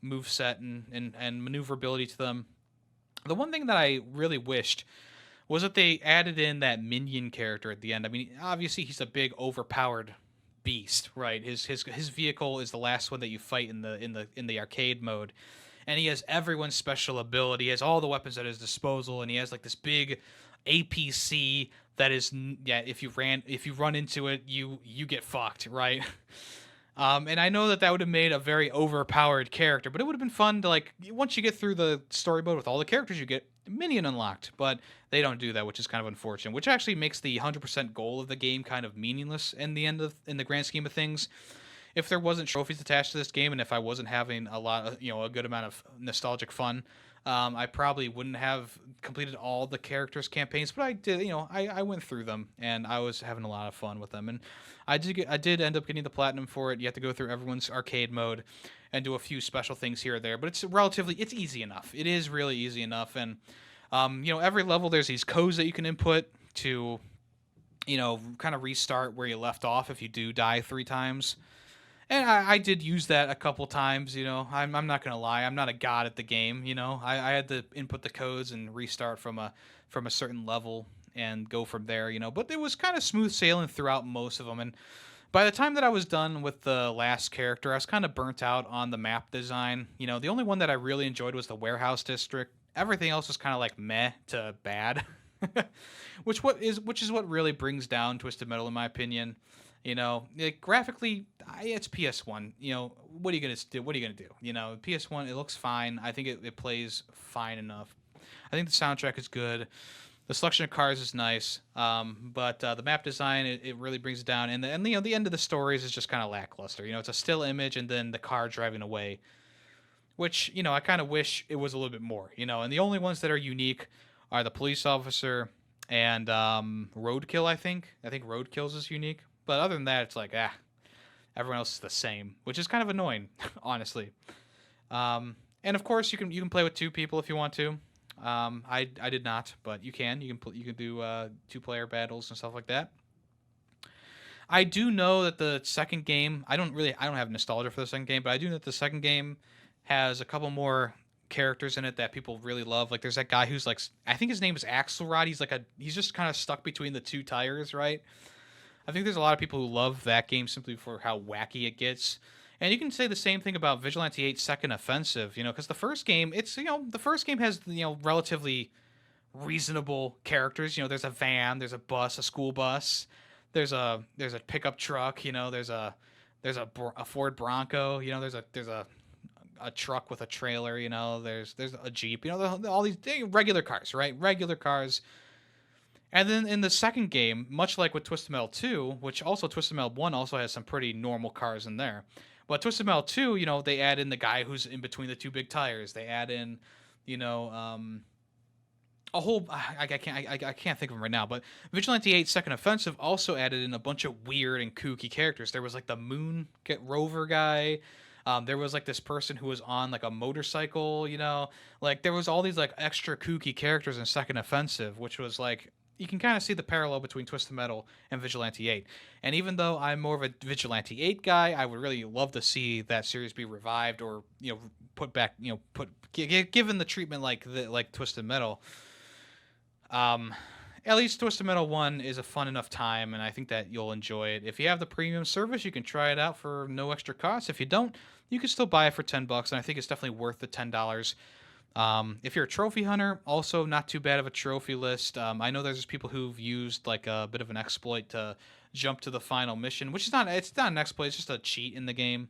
move set and maneuverability to them. The one thing that I really wished was that they added in that minion character at the end. I mean, obviously he's a big overpowered beast, right? His vehicle is the last one that you fight in the arcade mode, and he has everyone's special ability. He has all the weapons at his disposal, and he has like this big APC that is, yeah, if you run into it, you get fucked, right? And I know that would have made a very overpowered character, but it would have been fun to, like, once you get through the story mode with all the characters, you get minion unlocked. But they don't do that, which is kind of unfortunate, which actually makes the 100% goal of the game kind of meaningless in the grand scheme of things. If there wasn't trophies attached to this game, and if I wasn't having a good amount of nostalgic fun, I probably wouldn't have completed all the characters' campaigns, but I did. I went through them, and I was having a lot of fun with them. And I did end up getting the platinum for it. You have to go through everyone's arcade mode and do a few special things here or there, but it's easy enough. It is really easy enough, and every level there's these codes that you can input to kind of restart where you left off if you do die 3 times. And I did use that a couple times. I'm not gonna lie, I'm not a god at the game. I had to input the codes and restart from a certain level and go from there. But it was kind of smooth sailing throughout most of them. And by the time that I was done with the last character, I was kind of burnt out on the map design. The only one that I really enjoyed was the warehouse district. Everything else was kind of like meh to bad, which is what really brings down Twisted Metal in my opinion. Graphically, it's PS1. What are you gonna do? What are you gonna do? PS1, it looks fine. I think it plays fine enough. I think the soundtrack is good. The selection of cars is nice, but the map design it really brings it down. And the end of the stories is just kind of lackluster. It's a still image and then the car driving away, which I kind of wish it was a little bit more. And the only ones that are unique are the police officer and Roadkill. I think Roadkill's is unique, but other than that, it's like everyone else is the same, which is kind of annoying, honestly. And of course, you can play with 2 people if you want to. I did not, but you can do 2-player battles and stuff like that. I do know that the second game, I don't have nostalgia for the second game, but I do know that the second game has a couple more characters in it that people really love. Like there's that guy who's like, I think his name is Axelrod. He's just kind of stuck between the 2 tires, right? I think there's a lot of people who love that game simply for how wacky it gets. And you can say the same thing about Vigilante 8 Second Offensive, because the first game, the first game has, relatively reasonable characters. There's a van, there's a bus, a school bus, there's a pickup truck, there's a Ford Bronco, there's a truck with a trailer, there's a Jeep, all these regular cars, right? Regular cars. And then in the second game, much like with Twisted Metal 2, which also Twisted Metal 1 also has some pretty normal cars in there. But Twisted Metal 2, they add in the guy who's in between the 2 big tires. They add in, a whole I can't think of them right now. But Vigilante 8 Second Offensive also added in a bunch of weird and kooky characters. There was like the Moon Rover guy. There was like this person who was on like a motorcycle. Like there was all these like extra kooky characters in Second Offensive, which was like, you can kind of see the parallel between Twisted Metal and Vigilante 8. And even though I'm more of a Vigilante 8 guy, I would really love to see that series be revived or, put back, given the treatment like Twisted Metal. At least Twisted Metal 1 is a fun enough time, and I think that you'll enjoy it. If you have the premium service, you can try it out for no extra cost. If you don't, you can still buy it for $10, and I think it's definitely worth the $10. If you're a trophy hunter, also not too bad of a trophy list. I know there's people who've used like a bit of an exploit to jump to the final mission, which it's not an exploit, it's just a cheat in the game.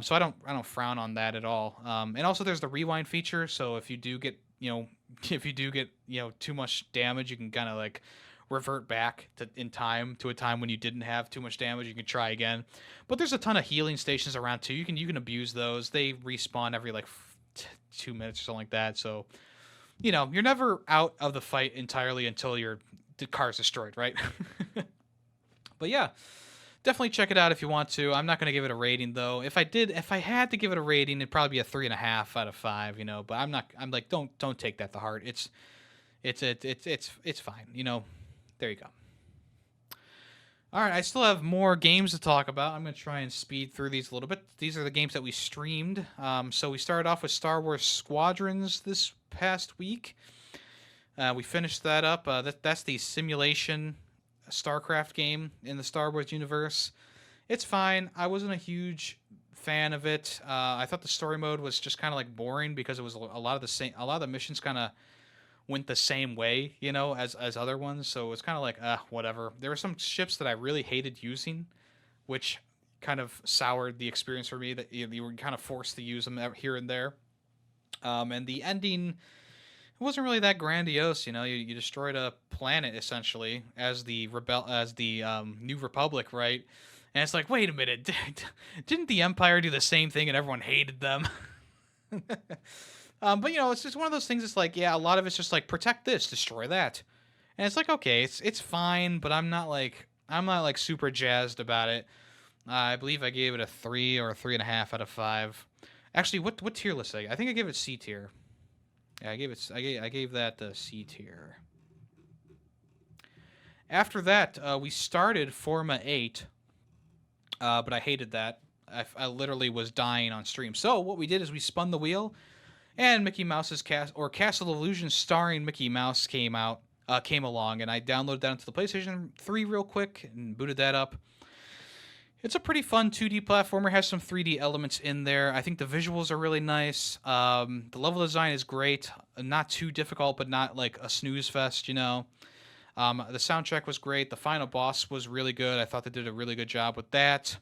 So I don't frown on that at all. And also there's the rewind feature, so if you do get too much damage, you can kind of like revert back to a time when you didn't have too much damage. You can try again. But there's a ton of healing stations around too. You can abuse those. They respawn every like 2 minutes or something like that. So, you're never out of the fight entirely until the car's destroyed, right? But yeah, definitely check it out if you want to. I'm not going to give it a rating though. If I had to give it a rating, it'd probably be a 3.5 out of 5, but I'm like, don't take that to heart. It's fine. There you go. All right, I still have more games to talk about. I'm going to try and speed through these a little bit. These are the games that we streamed. So we started off with Star Wars Squadrons this past week. We finished that up. That's the simulation StarCraft game in the Star Wars universe. It's fine. I wasn't a huge fan of it. I thought the story mode was just kind of like boring because it was a lot of the missions kind of went the same way, as other ones. So it's kind of like, whatever. There were some ships that I really hated using, which kind of soured the experience for me, that you were kind of forced to use them here and there. And the ending wasn't really that grandiose. You destroyed a planet essentially as the New Republic, right? And it's like, wait a minute, didn't the Empire do the same thing and everyone hated them? But you know, it's just one of those things. It's like, yeah, a lot of it's just like protect this, destroy that, and it's like, okay, it's fine, but I'm not like super jazzed about it. I believe I gave it a 3 or 3.5 out of 5. Actually, what tier list? I think I gave it C tier. Yeah, I gave that the C tier. After that, we started Forma 8, but I hated that. I literally was dying on stream. So what we did is we spun the wheel, and Mickey Mouse's Castle of Illusion starring Mickey Mouse came along, and I downloaded that into the PlayStation 3 real quick and booted that up. It's a pretty fun 2D platformer. Has some 3D elements in there. I think the visuals are really nice. The level design is great. Not too difficult, but not like a snooze fest, you know. The soundtrack was great. The final boss was really good. I thought they did a really good job with that.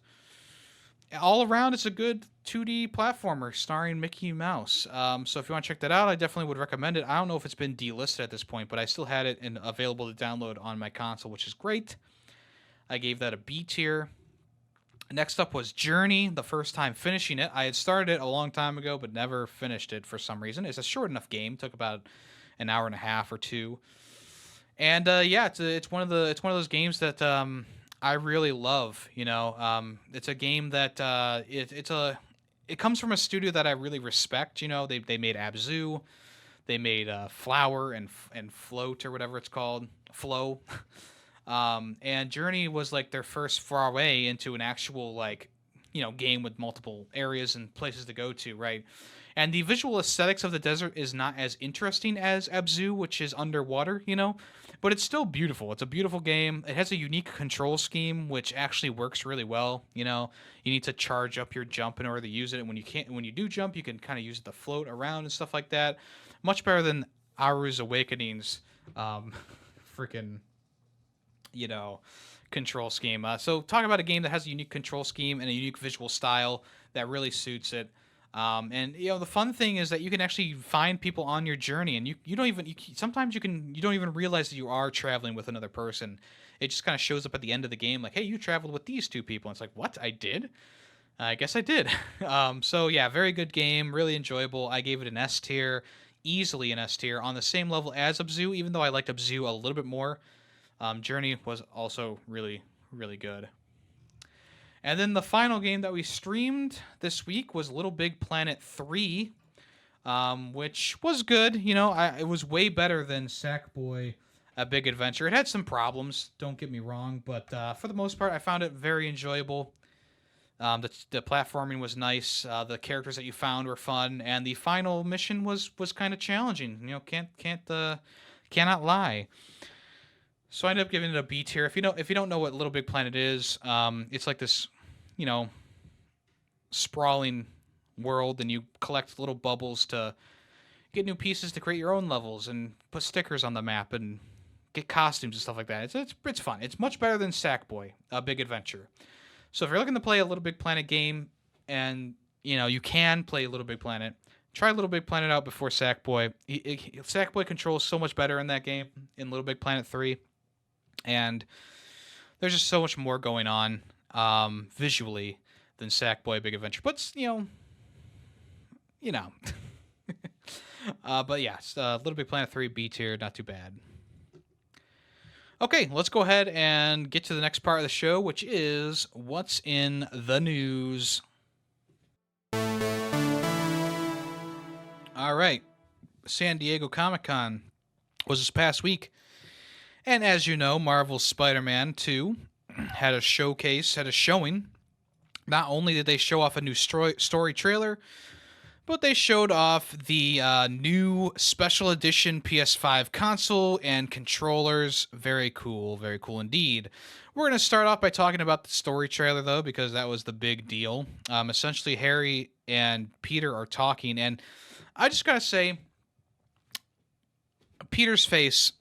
All around, it's a good 2D platformer starring Mickey Mouse. So if you want to check that out, I definitely would recommend it. I don't know if it's been delisted at this point, but I still had it available to download on my console, which is great. I gave that a B tier. Next up was Journey, the first time finishing it. I had started it a long time ago, but never finished it for some reason. It's a short enough game. Took about an hour and a half or two. And yeah, it's one of those games that I really love. You know, it's a game that it comes from a studio that I really respect. You know, they made Abzu, they made Flower and Float or whatever it's called, Flow. And Journey was like their first foray into an actual like, you know, game with multiple areas and places to go to, right? And the visual aesthetics of the desert is not as interesting as Abzu, which is underwater, you know, but it's still beautiful. It's a beautiful game. It has a unique control scheme, which actually works really well. You know, you need to charge up your jump in order to use it, and when you do jump, you can kind of use it to float around and stuff like that. Much better than Aru's Awakening's, freaking, you know, control scheme. So talk about a game that has a unique control scheme and a unique visual style that really suits it. And you know, the fun thing is that you can actually find people on your journey, and you don't even sometimes you don't even realize that you are traveling with another person. It just kind of shows up at the end of the game, like, hey, you traveled with these two people. And it's like, what? I did? I guess I did. So yeah, very good game, really enjoyable. I gave it an S tier, easily an S tier, on the same level as Abzu, even though I liked Abzu a little bit more. Journey was also really, really good. And then the final game that we streamed this week was Little Big Planet 3, which was good. You know, it was way better than Sackboy: A Big Adventure. It had some problems, don't get me wrong, but for the most part, I found it very enjoyable. The platforming was nice. The characters that you found were fun, and the final mission was kind of challenging. You know, cannot lie. So I ended up giving it a B tier. If you don't know what Little Big Planet is, it's like this, you know, sprawling world, and you collect little bubbles to get new pieces to create your own levels and put stickers on the map and get costumes and stuff like that. It's fun. It's much better than Sackboy: A Big Adventure. So if you're looking to play a Little Big Planet game, and you know you can play Little Big Planet, try Little Big Planet out before Sackboy. Sackboy controls so much better in that game in Little Big Planet 3. And there's just so much more going on visually than Sackboy: Big Adventure. But you know, but yeah, Little Big Planet 3 B tier, not too bad. Okay, let's go ahead and get to the next part of the show, which is what's in the news. All right, San Diego Comic-Con was this past week. And as you know, Marvel's Spider-Man 2 had a showing. Not only did they show off a new story trailer, but they showed off the new special edition PS5 console and controllers. Very cool indeed. We're going to start off by talking about the story trailer, though, because that was the big deal. Essentially, Harry and Peter are talking, and I just got to say, Peter's face...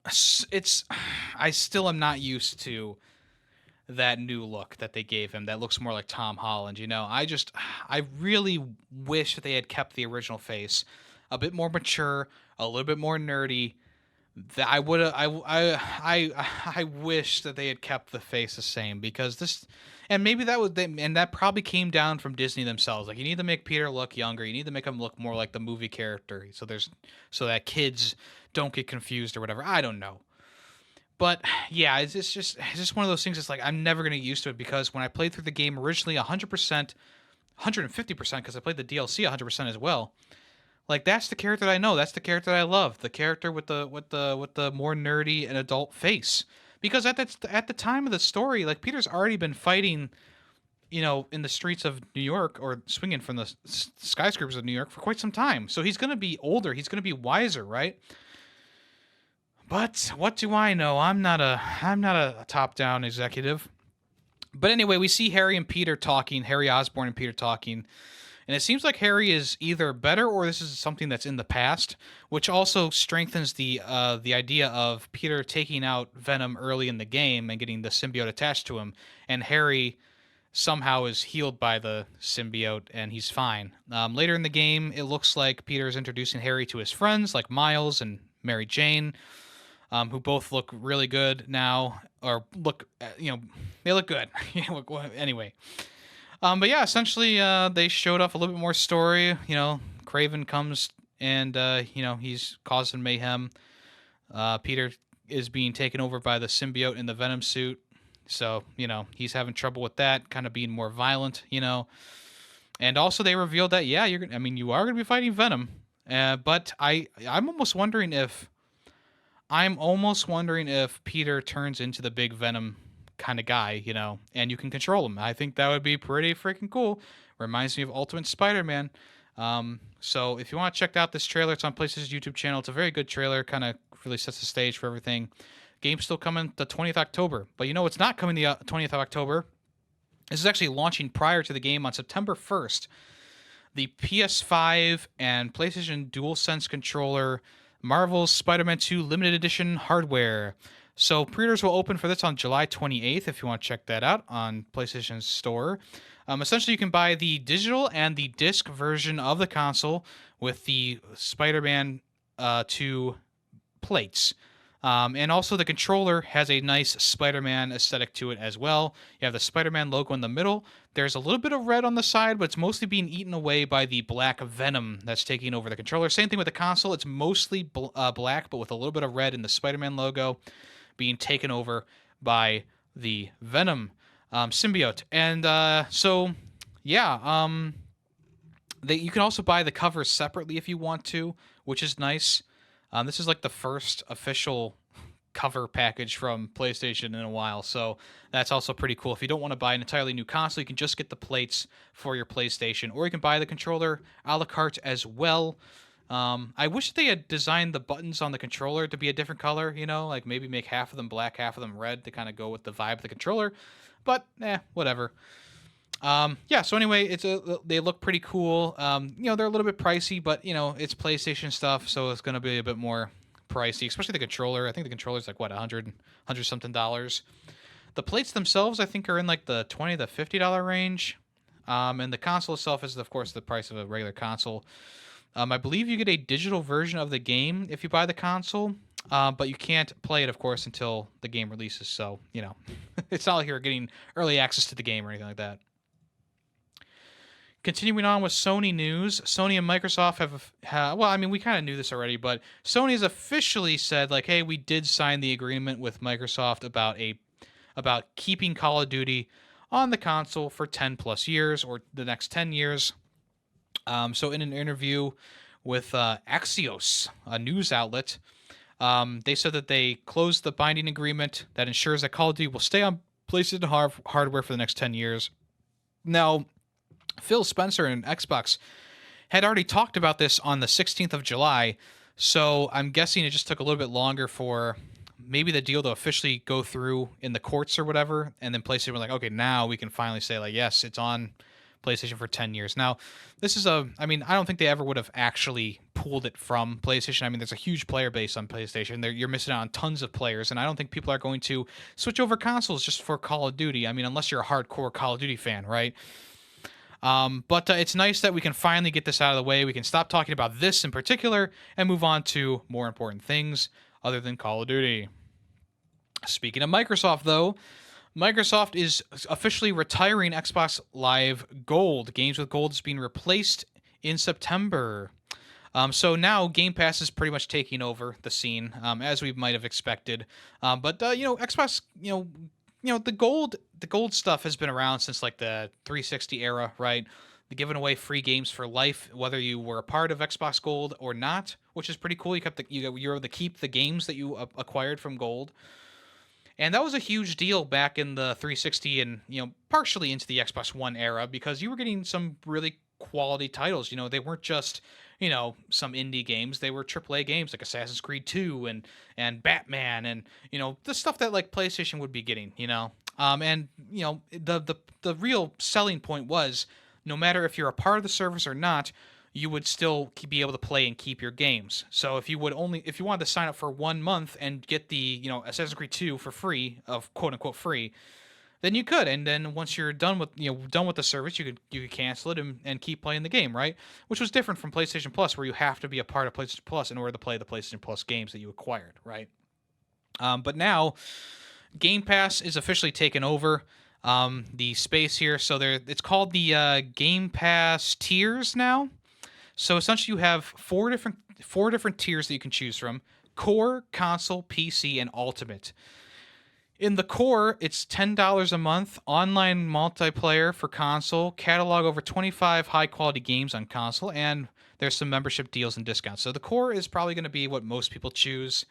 I still am not used to that new look that they gave him that looks more like Tom Holland. You know, I really wish that they had kept the original face a bit more mature, a little bit more nerdy. that I would I wish that they had kept the face the same, because this, and maybe that was, and that probably came down from Disney themselves. Like, you need to make Peter look younger. You need to make him look more like the movie character, so that kids don't get confused or whatever. I don't know. But yeah, it's just one of those things. It's like I'm never gonna get used to it, because when I played through the game originally 100%, 150%, because I played the DLC 100% as well. Like, that's the character that I know. That's the character that I love. The character with the more nerdy and adult face. Because at the time of the story, like, Peter's already been fighting, in the streets of New York, or swinging from the skyscrapers of New York, for quite some time. So he's gonna be older. He's gonna be wiser, right? But what do I know? I'm not a top-down executive. But anyway, we see Harry Osborn and Peter talking, and it seems like Harry is either better, or this is something that's in the past, which also strengthens the idea of Peter taking out Venom early in the game and getting the symbiote attached to him, and Harry somehow is healed by the symbiote and he's fine. Later in the game, it looks like Peter is introducing Harry to his friends like Miles and Mary Jane, who both look really good now, or look, they look good. Anyway. But yeah, essentially, they showed off a little bit more story. Craven comes and, he's causing mayhem. Peter is being taken over by the symbiote in the Venom suit. So, he's having trouble with that, kind of being more violent, And also they revealed that, yeah, you are going to be fighting Venom. But I'm almost wondering if Peter turns into the big Venom kind of guy, and you can control him. I think that would be pretty freaking cool. Reminds me of Ultimate Spider-Man. So if you want to check out this trailer, it's on PlayStation's YouTube channel. It's a very good trailer, kind of really sets the stage for everything. Game's still coming the 20th of October. But it's not coming the 20th of October. This is actually launching prior to the game on September 1st. The PS5 and PlayStation DualSense controller, Marvel's Spider-Man 2 limited edition hardware. So pre-orders will open for this on July 28th if you want to check that out on PlayStation's store. Essentially, you can buy the digital and the disc version of the console with the Spider-Man 2 plates. And also the controller has a nice Spider-Man aesthetic to it as well. You have the Spider-Man logo in the middle. There's a little bit of red on the side, but it's mostly being eaten away by the black Venom that's taking over the controller. Same thing with the console. It's mostly black, but with a little bit of red in the Spider-Man logo, being taken over by the Venom symbiote. And you can also buy the covers separately if you want to, which is nice. This is like the first official cover package from PlayStation in a while, so that's also pretty cool. If you don't want to buy an entirely new console, you can just get the plates for your PlayStation, or you can buy the controller a la carte as well. I wish they had designed the buttons on the controller to be a different color, like maybe make half of them black, half of them red to kind of go with the vibe of the controller, but whatever. So anyway, they look pretty cool. They're a little bit pricey, but it's PlayStation stuff, so it's going to be a bit more pricey, especially the controller. I think the controller's like what, $100 something dollars. The plates themselves, I think, are in like the $20 to $50 range. And the console itself is, of course, the price of a regular console. I believe you get a digital version of the game if you buy the console, but you can't play it, of course, until the game releases. So, it's not like you're getting early access to the game or anything like that. Continuing on with Sony news, Sony and Microsoft we kind of knew this already, but Sony has officially said, like, hey, we did sign the agreement with Microsoft about keeping Call of Duty on the console for 10 plus years, or the next 10 years. So in an interview with Axios, a news outlet, they said that they closed the binding agreement that ensures that Call of Duty will stay on PlayStation hardware for the next 10 years. Now, Phil Spencer and Xbox had already talked about this on the 16th of July, so I'm guessing it just took a little bit longer for maybe the deal to officially go through in the courts or whatever, and then PlayStation was like, okay, now we can finally say, like, yes, it's on PlayStation for 10 years. Now, this is I don't think they ever would have actually pulled it from PlayStation. There's a huge player base on PlayStation. You're missing out on tons of players, and I don't think people are going to switch over consoles just for Call of Duty. Unless you're a hardcore Call of Duty fan, right? But it's nice that we can finally get this out of the way. We can stop talking about this in particular and move on to more important things. other than Call of Duty. Speaking of Microsoft, though, Microsoft is officially retiring Xbox Live Gold. Games with Gold is being replaced in September. So now Game Pass is pretty much taking over the scene, as we might have expected. But Xbox, the gold stuff has been around since like the 360 era, right? They're giving away free games for life, whether you were a part of Xbox Gold or not, which is pretty cool. You were able to keep the games that you acquired from Gold. And that was a huge deal back in the 360 and, partially into the Xbox One era because you were getting some really quality titles. They weren't just, some indie games. They were AAA games like Assassin's Creed 2 and Batman and, the stuff that like PlayStation would be getting. The real selling point was no matter if you're a part of the service or not, you would still be able to play and keep your games. So if you wanted to sign up for 1 month and get the Assassin's Creed 2 for free, of quote unquote free, then you could. And then once you're done with the service, you could cancel it and keep playing the game, right? Which was different from PlayStation Plus, where you have to be a part of PlayStation Plus in order to play the PlayStation Plus games that you acquired, right? But now Game Pass is officially taken over the space here. So it's called the Game Pass tiers now. So essentially, you have four different tiers that you can choose from: Core, Console, PC, and Ultimate. In the Core, it's $10 a month, online multiplayer for Console, catalog over 25 high-quality games on Console, and there's some membership deals and discounts. So the Core is probably going to be what most people choose.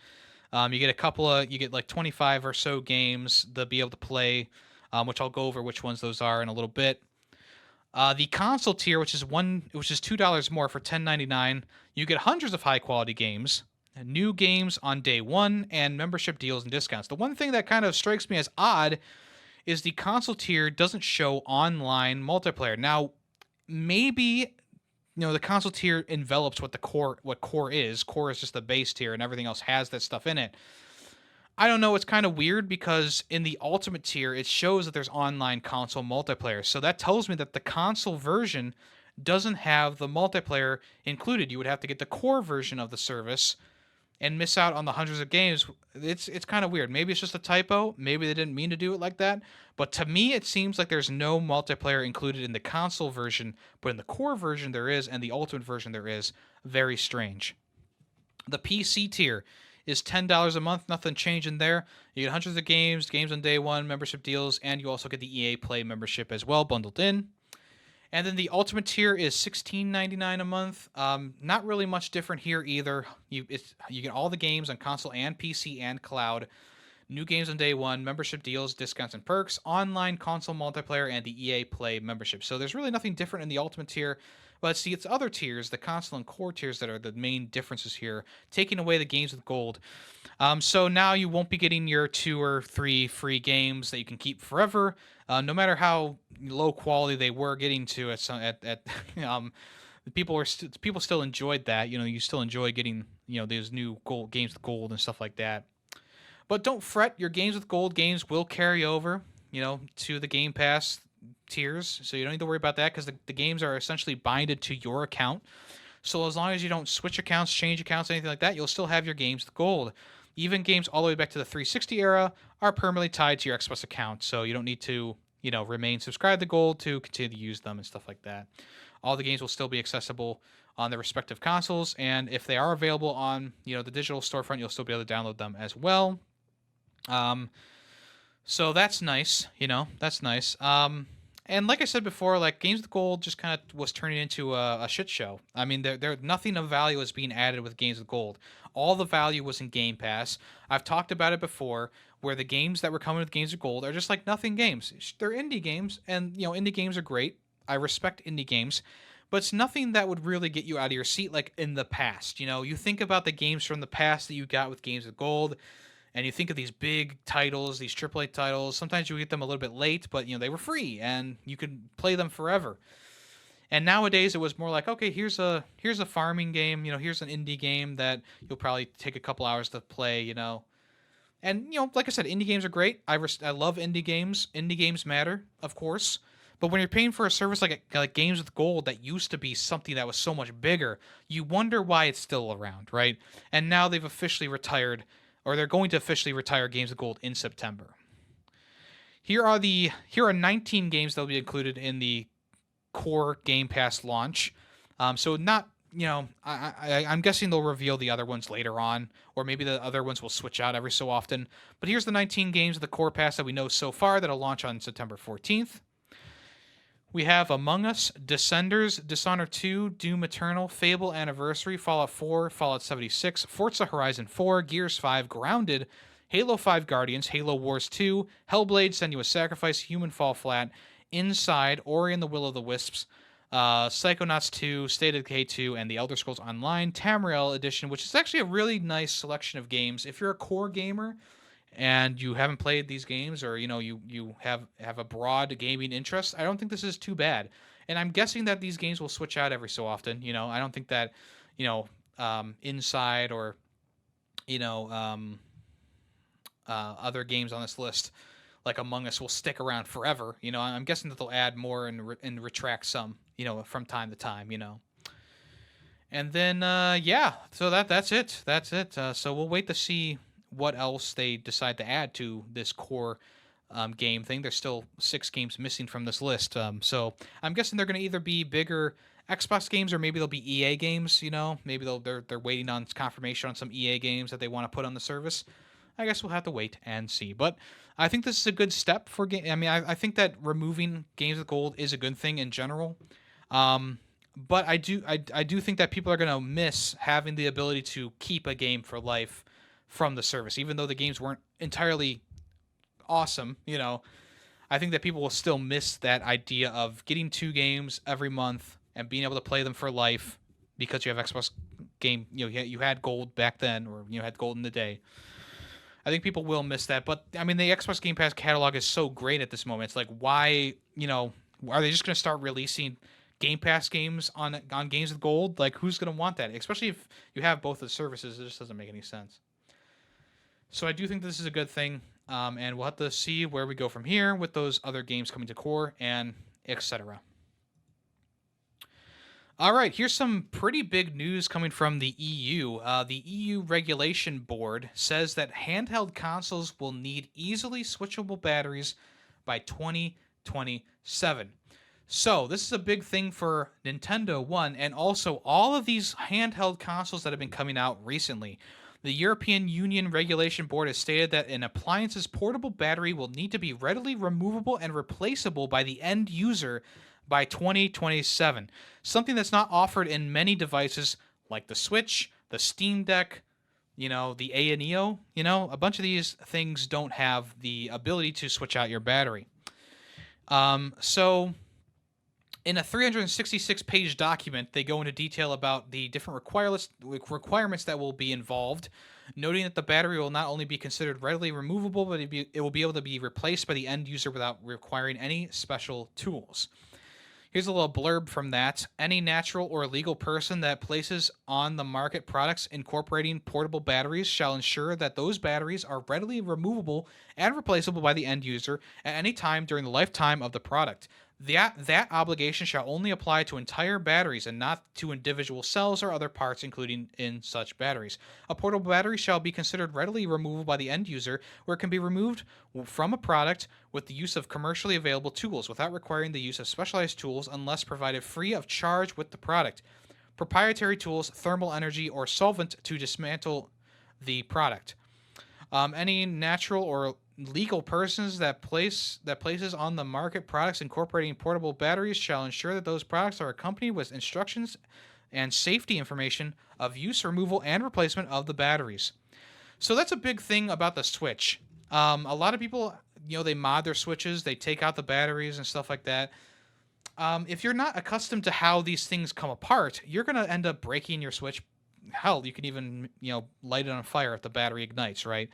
You get like 25 or so games to be able to play, which I'll go over which ones those are in a little bit. The Console tier, which is $2 more for $10.99, you get hundreds of high quality games, new games on day one, and membership deals and discounts. The one thing that kind of strikes me as odd is the Console tier doesn't show online multiplayer. Now, maybe the Console tier envelops what Core is. Core is just the base tier, and everything else has that stuff in it. I don't know, it's kind of weird because in the Ultimate tier, it shows that there's online console multiplayer. So that tells me that the console version doesn't have the multiplayer included. You would have to get the core version of the service and miss out on the hundreds of games. It's kind of weird. Maybe it's just a typo. Maybe they didn't mean to do it like that. But to me, it seems like there's no multiplayer included in the console version, but in the core version there is, and the Ultimate version there is. Very strange. The PC tier is $10 a month. Nothing changing there. You get hundreds of games on day one, membership deals, and you also get the EA Play membership as well bundled in. And then the Ultimate tier is $16.99 a month. Not really much different here either. You get all the games on console and PC and cloud. New games on day one, membership deals, discounts, and perks, online console multiplayer, and the EA Play membership. So there's really nothing different in the Ultimate tier. But see, it's other tiers, the console and core tiers, that are the main differences here, taking away the games with gold. So now you won't be getting your 2 or 3 free games that you can keep forever, no matter how low quality they were getting to. People still enjoyed that. You still enjoy getting these new gold games with gold and stuff like that. But don't fret, your games with gold games will carry over, to the Game Pass tiers, so you don't need to worry about that because the games are essentially binded to your account. So as long as you don't switch accounts, change accounts, anything like that, you'll still have your games with gold. Even games all the way back to the 360 era are permanently tied to your Xbox account, so you don't need to remain subscribed to gold to continue to use them and stuff like that. All the games will still be accessible on their respective consoles, and if they are available on the digital storefront, you'll still be able to download them as well. So that's nice. That's nice. And like I said before, like Games with Gold just kind of was turning into a shit show. I mean, there nothing of value is being added with Games with Gold. All the value was in Game Pass. I've talked about it before, where the games that were coming with Games with Gold are just like nothing games. They're indie games, and indie games are great. I respect indie games, but it's nothing that would really get you out of your seat like in the past. You think about the games from the past that you got with Games with Gold. And you think of these big titles, these AAA titles. Sometimes you get them a little bit late, but they were free and you could play them forever. And nowadays it was more like, okay, here's a farming game. Here's an indie game that you'll probably take a couple hours to play. And like I said, indie games are great. I love indie games. Indie games matter, of course. But when you're paying for a service like Games with Gold that used to be something that was so much bigger, you wonder why it's still around, right? And now they've officially retired, or they're going to officially retire Games with Gold in September. Here are 19 games that will be included in the core Game Pass launch. So not, I'm guessing they'll reveal the other ones later on, or maybe the other ones will switch out every so often. But here's the 19 games of the core pass that we know so far that'll launch on September 14th. We have Among Us, Descenders, Dishonored 2, Doom Eternal, Fable Anniversary, Fallout 4, Fallout 76, Forza Horizon 4, Gears 5, Grounded, Halo 5 Guardians, Halo Wars 2, Hellblade, Senua's Sacrifice, Human Fall Flat, Inside, Ori and the Will of the Wisps, Psychonauts 2, State of Decay 2, and The Elder Scrolls Online, Tamriel Edition, which is actually a really nice selection of games. If you're a core gamer and you haven't played these games, or you have a broad gaming interest, I don't think this is too bad. And I'm guessing that these games will switch out every so often. I don't think that Inside or other games on this list like Among Us will stick around forever. I'm guessing that they'll add more and retract some from time to time. And then so that's it. So we'll wait to see what else they decide to add to this core game thing. There's still 6 games missing from this list. So I'm guessing they're going to either be bigger Xbox games, or maybe they'll be EA games. Maybe they're waiting on confirmation on some EA games that they want to put on the service. I guess we'll have to wait and see. But I think this is a good step for game. I mean, I think that removing Games with Gold is a good thing in general. But I do think that people are going to miss having the ability to keep a game for life from the service, even though the games weren't entirely awesome. I think that people will still miss that idea of getting 2 games every month and being able to play them for life because you have Xbox game. You had gold back then, or you had gold in the day. I think people will miss that. But I mean, the Xbox Game Pass catalog is so great at this moment. It's like, why, are they just going to start releasing Game Pass games on Games with Gold? Like, who's going to want that? Especially if you have both the services, it just doesn't make any sense. So I do think this is a good thing, and we'll have to see where we go from here with those other games coming to core and etc. All right, here's some pretty big news coming from the EU. The EU Regulation Board says that handheld consoles will need easily switchable batteries by 2027. So this is a big thing for Nintendo, one, and also all of these handheld consoles that have been coming out recently. The European Union Regulation Board has stated that an appliance's portable battery will need to be readily removable and replaceable by the end user by 2027. Something that's not offered in many devices like the Switch, the Steam Deck, the A&EO. A bunch of these things don't have the ability to switch out your battery. So in a 366-page document, they go into detail about the different requirements that will be involved, noting that the battery will not only be considered readily removable, but it will be able to be replaced by the end user without requiring any special tools. Here's a little blurb from that. Any natural or legal person that places on the market products incorporating portable batteries shall ensure that those batteries are readily removable and replaceable by the end user at any time during the lifetime of the product. That obligation shall only apply to entire batteries and not to individual cells or other parts including in such batteries. A portable battery shall be considered readily removable by the end user, where it can be removed from a product with the use of commercially available tools without requiring the use of specialized tools unless provided free of charge with the product. Proprietary tools, thermal energy, or solvent to dismantle the product. Any natural or legal persons that places on the market products incorporating portable batteries shall ensure that those products are accompanied with instructions and safety information of use, removal, and replacement of the batteries. So that's a big thing about the Switch. A lot of people, they mod their Switches, they take out the batteries and stuff like that. If you're not accustomed to how these things come apart, you're going to end up breaking your Switch. Hell, you can even, light it on fire if the battery ignites, right?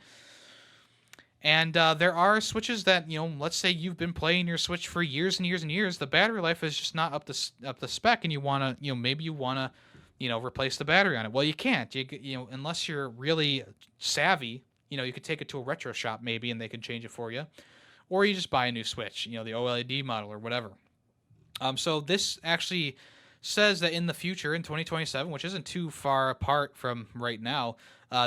And there are Switches that, let's say you've been playing your Switch for years and years and years. The battery life is just not up to spec, and you want to, maybe you want to, replace the battery on it. Well, you can't, unless you're really savvy. You could take it to a retro shop maybe, and they can change it for you, or you just buy a new Switch, the OLED model or whatever. So this actually says that in the future, in 2027, which isn't too far apart from right now,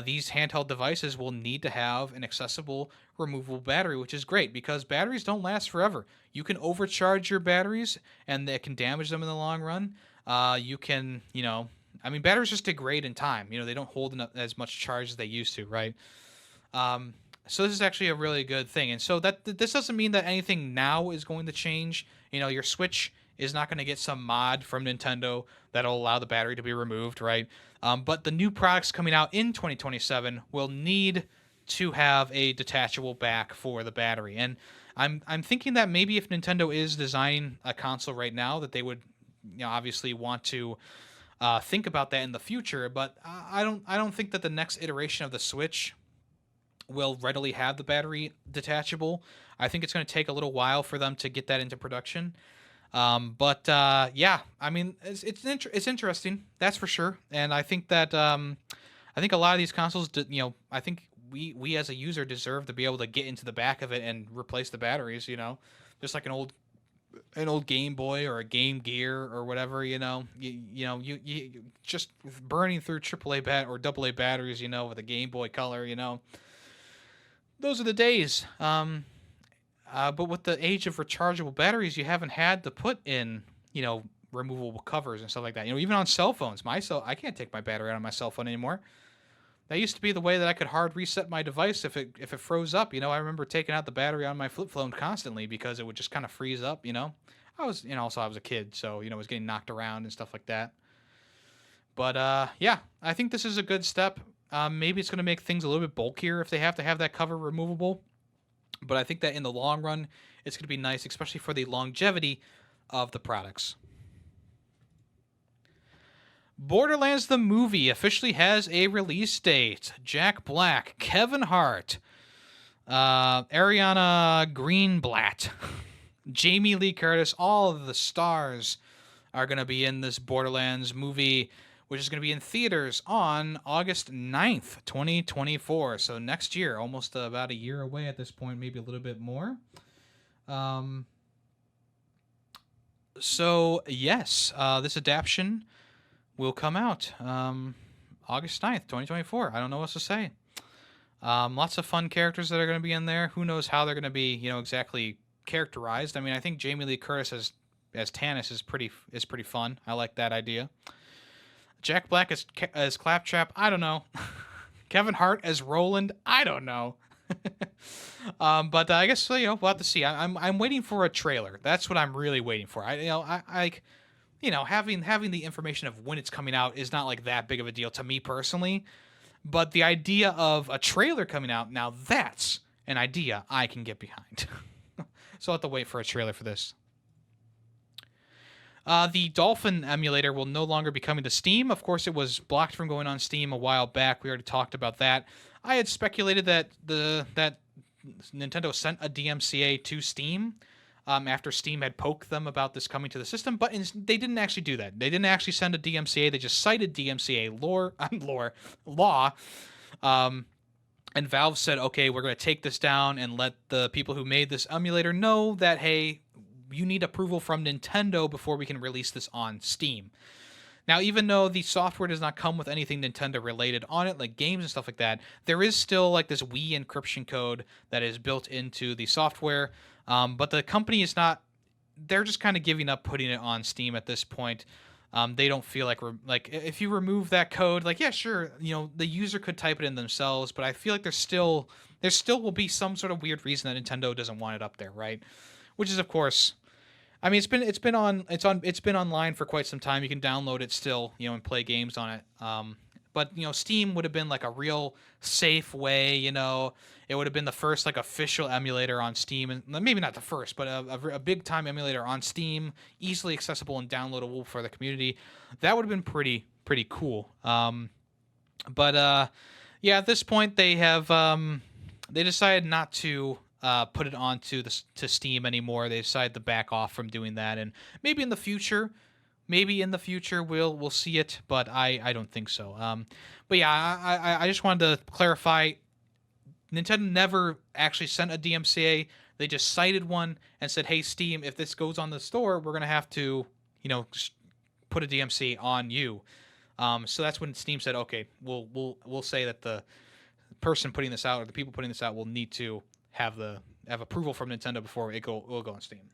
these handheld devices will need to have an accessible removable battery, which is great because batteries don't last forever. You can overcharge your batteries, and that can damage them in the long run. You can, I mean, batteries just degrade in time. They don't hold as much charge as they used to, right? So this is actually a really good thing, and so that this doesn't mean that anything now is going to change. Your Switch is not going to get some mod from Nintendo that'll allow the battery to be removed, right? But the new products coming out in 2027 will need to have a detachable back for the battery, and I'm thinking that maybe if Nintendo is designing a console right now, that they would, obviously want to think about that in the future. But I don't think that the next iteration of the Switch will readily have the battery detachable. I think it's going to take a little while for them to get that into production. But yeah, I mean, it's interesting, that's for sure. And I think that I think a lot of these consoles, I think we as a user deserve to be able to get into the back of it and replace the batteries. Just like an old Game Boy or a Game Gear or whatever. You just burning through AAA or AA batteries. With a Game Boy Color. Those are the days. But with the age of rechargeable batteries, you haven't had to put in, removable covers and stuff like that. Even on cell phones, I can't take my battery out of my cell phone anymore. That used to be the way that I could hard reset my device if it froze up. I remember taking out the battery on my flip phone constantly because it would just kind of freeze up. I was, also I was a kid, so I was getting knocked around and stuff like that. But yeah, I think this is a good step. Maybe it's going to make things a little bit bulkier if they have to have that cover removable. But I think that in the long run, it's going to be nice, especially for the longevity of the products. Borderlands the movie officially has a release date. Jack Black, Kevin Hart, Ariana Greenblatt, Jamie Lee Curtis, all of the stars are going to be in this Borderlands movie, which is going to be in theaters on August 9th, 2024. So next year, almost about a year away at this point, maybe a little bit more. So, yes, this adaptation will come out August 9th, 2024. I don't know what to say. Lots of fun characters that are going to be in there. Who knows how they're going to be, exactly characterized. I mean, I think Jamie Lee Curtis as Tannis is pretty fun. I like that idea. Jack Black as Claptrap, I don't know. Kevin Hart as Roland, I don't know. But I guess we'll have to see. I'm waiting for a trailer. That's what I'm really waiting for. Having the information of when it's coming out is not like that big of a deal to me personally. But the idea of a trailer coming out, now that's an idea I can get behind. So I'll have to wait for a trailer for this. The Dolphin emulator will no longer be coming to Steam. Of course, it was blocked from going on Steam a while back. We already talked about that. I had speculated that that Nintendo sent a DMCA to Steam after Steam had poked them about this coming to the system, but they didn't actually do that. They didn't actually send a DMCA. They just cited DMCA law. And Valve said, okay, we're going to take this down and let the people who made this emulator know that, hey, you need approval from Nintendo before we can release this on Steam. Now, even though the software does not come with anything Nintendo related on it, like games and stuff like that, there is still like this Wii encryption code that is built into the software. But the company is not, they're just kind of giving up putting it on Steam at this point. They don't feel like if you remove that code, like, yeah, sure, the user could type it in themselves, but I feel like there still will be some sort of weird reason that Nintendo doesn't want it up there, right? Which is, of course, I mean, it's been online for quite some time. You can download it still, and play games on it. But Steam would have been like a real safe way. It would have been the first like official emulator on Steam, and maybe not the first, but a big time emulator on Steam, easily accessible and downloadable for the community. That would have been pretty cool. But yeah, at this point they have they decided not to put it onto to Steam anymore. They decided to back off from doing that, and maybe in the future we'll see it, but I don't think so. But yeah, I just wanted to clarify. Nintendo never actually sent a DMCA. They just cited one and said, "Hey, Steam, if this goes on the store, we're gonna have to, put a DMC on you." So that's when Steam said, "Okay, we'll say that the person putting this out or the people putting this out will need to have approval from Nintendo before it will go on Steam."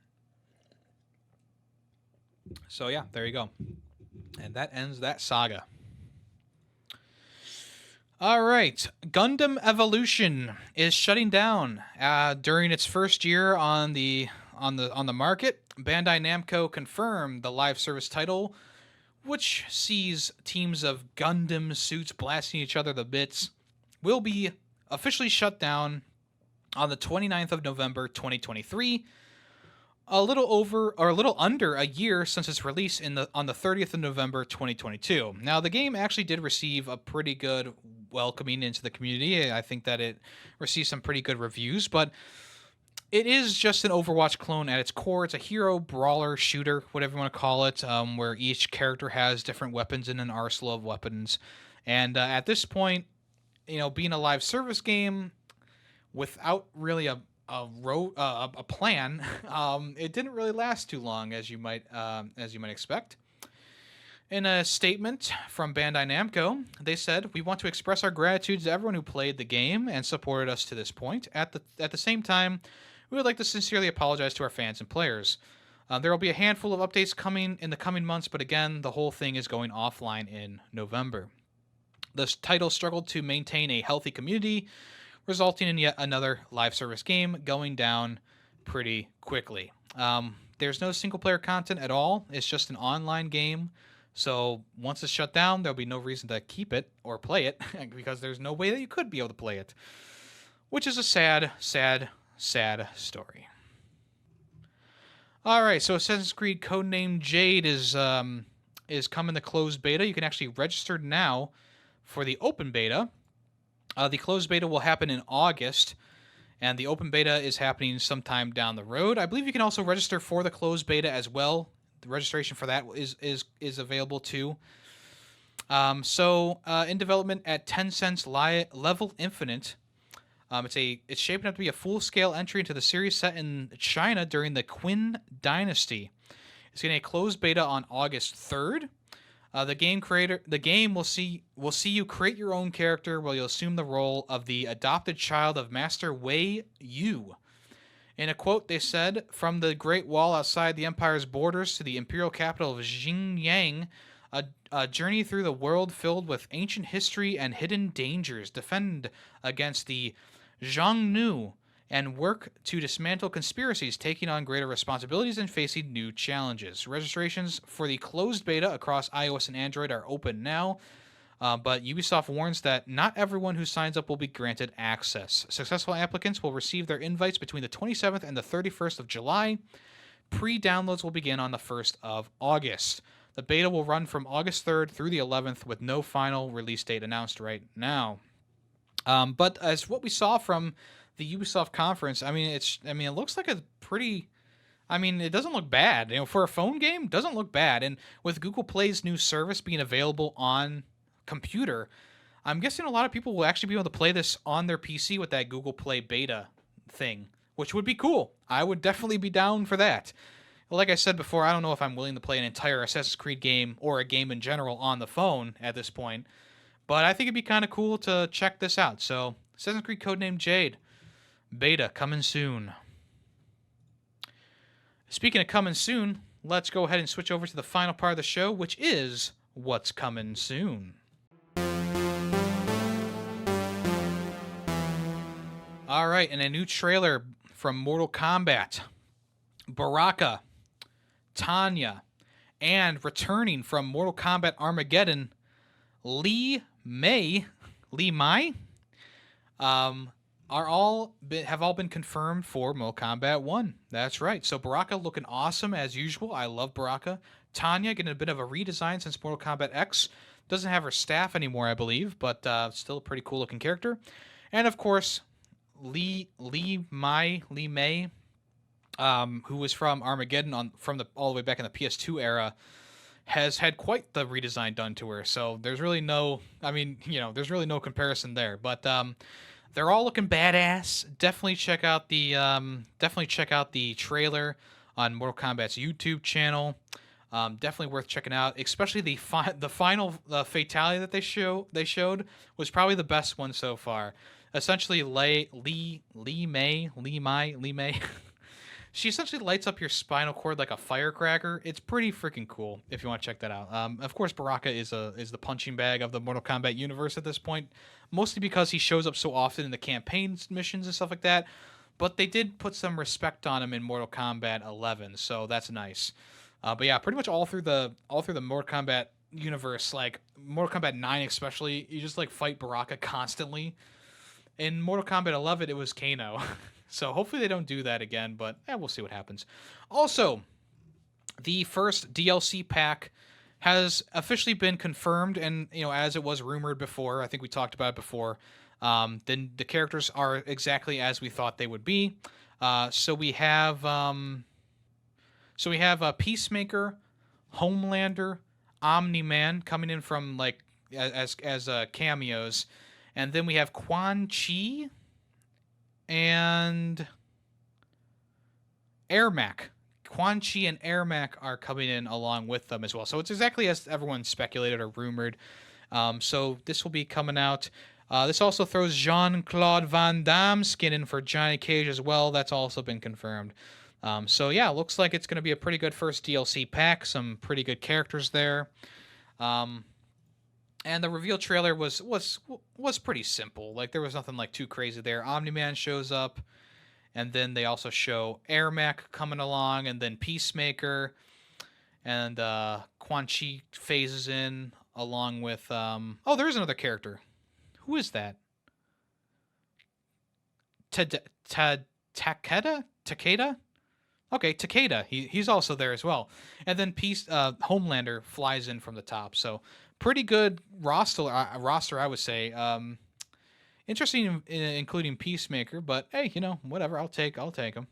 So yeah, there you go, and that ends that saga. All right, Gundam Evolution is shutting down during its first year on the market. Bandai Namco confirmed the live service title, which sees teams of Gundam suits blasting each other to bits, will be officially shut down on the 29th of November 2023. A little under a year since its release on the 30th of November 2022. Now, the game actually did receive a pretty good welcoming into the community. I think that it received some pretty good reviews, but it is just an Overwatch clone at its core. It's a hero brawler shooter, whatever you want to call it, where each character has different weapons in an arsenal of weapons. And at this point, being a live service game without really a plan, it didn't really last too long, as you might expect. In a statement from Bandai Namco, they said, "We want to express our gratitude to everyone who played the game and supported us to this point. At the same time, we would like to sincerely apologize to our fans and players. There will be a handful of updates coming in the coming months, but again, the whole thing is going offline in November." The title struggled to maintain a healthy community, resulting in yet another live service game going down pretty quickly. There's no single-player content at all. It's just an online game. So once it's shut down, there'll be no reason to keep it or play it because there's no way that you could be able to play it, which is a sad, sad, sad story. All right, so Assassin's Creed Codename Jade is coming to closed beta. You can actually register now for the open beta. The closed beta will happen in August, and the open beta is happening sometime down the road. I believe you can also register for the closed beta as well. The registration for that is available too. In development at Tencent's Level Infinite, it's shaping up to be a full-scale entry into the series set in China during the Qin Dynasty. It's getting a closed beta on August 3rd. The game will see you create your own character while you'll assume the role of the adopted child of Master Wei Yu. In a quote, they said, "From the Great Wall outside the Empire's borders to the imperial capital of Xinjiang, a journey through the world filled with ancient history and hidden dangers. Defend against the Xiongnu and work to dismantle conspiracies, taking on greater responsibilities and facing new challenges." Registrations for the closed beta across iOS and Android are open now, but Ubisoft warns that not everyone who signs up will be granted access. Successful applicants will receive their invites between the 27th and the 31st of July. Pre-downloads will begin on the 1st of August. The beta will run from August 3rd through the 11th with no final release date announced right now. But as what we saw from the Ubisoft conference, it looks like a pretty... it doesn't look bad. For a phone game, it doesn't look bad. And with Google Play's new service being available on computer, I'm guessing a lot of people will actually be able to play this on their PC with that Google Play beta thing, which would be cool. I would definitely be down for that. Like I said before, I don't know if I'm willing to play an entire Assassin's Creed game or a game in general on the phone at this point, but I think it'd be kind of cool to check this out. So, Assassin's Creed Codename Jade, beta coming soon. Speaking of coming soon, let's go ahead and switch over to the final part of the show, which is what's coming soon. All right, and a new trailer from Mortal Kombat. Baraka, Tanya, and returning from Mortal Kombat Armageddon, Li Mai, have all been confirmed for Mortal Kombat 1. That's right. So Baraka looking awesome as usual. I love Baraka. Tanya getting a bit of a redesign since Mortal Kombat X. Doesn't have her staff anymore, I believe, but still a pretty cool looking character. And of course, Li Mai, who was from Armageddon all the way back in the PS2 era, has had quite the redesign done to her. So there's really no, there's really no comparison there. But They're all looking badass. Definitely check out the trailer on Mortal Kombat's YouTube channel. Definitely worth checking out. Especially the final fatality that they showed was probably the best one so far. Essentially, Lee May. She essentially lights up your spinal cord like a firecracker. It's pretty freaking cool if you want to check that out. Of course, Baraka is the punching bag of the Mortal Kombat universe at this point, mostly because he shows up so often in the campaign missions and stuff like that. But they did put some respect on him in Mortal Kombat 11, so that's nice. But yeah, pretty much all through the Mortal Kombat universe, like Mortal Kombat 9 especially, you just like fight Baraka constantly. In Mortal Kombat 11, it was Kano. So hopefully they don't do that again, but we'll see what happens. Also, the first DLC pack has officially been confirmed, and as it was rumored before, I think we talked about it before. Then the characters are exactly as we thought they would be. So we have Peacemaker, Homelander, Omni-Man coming in from like as cameos, and then we have Quan Chi and Ermac. Quan Chi and Ermac are coming in along with them as well. So it's exactly as everyone speculated or rumored. So this will be coming out. This also throws Jean-Claude Van Damme skin in for Johnny Cage as well. That's also been confirmed. So yeah, looks like it's going to be a pretty good first DLC pack. Some pretty good characters there. And the reveal trailer was pretty simple. Like there was nothing like too crazy there. Omni-Man shows up, and then they also show Ermac coming along, and then Peacemaker, and Quan Chi phases in along with there's another character. Who is that? Takeda? Okay, Takeda. He's also there as well. And then Homelander flies in from the top. So pretty good roster, I would say. Interesting, including Peacemaker, but hey, whatever. I'll take him.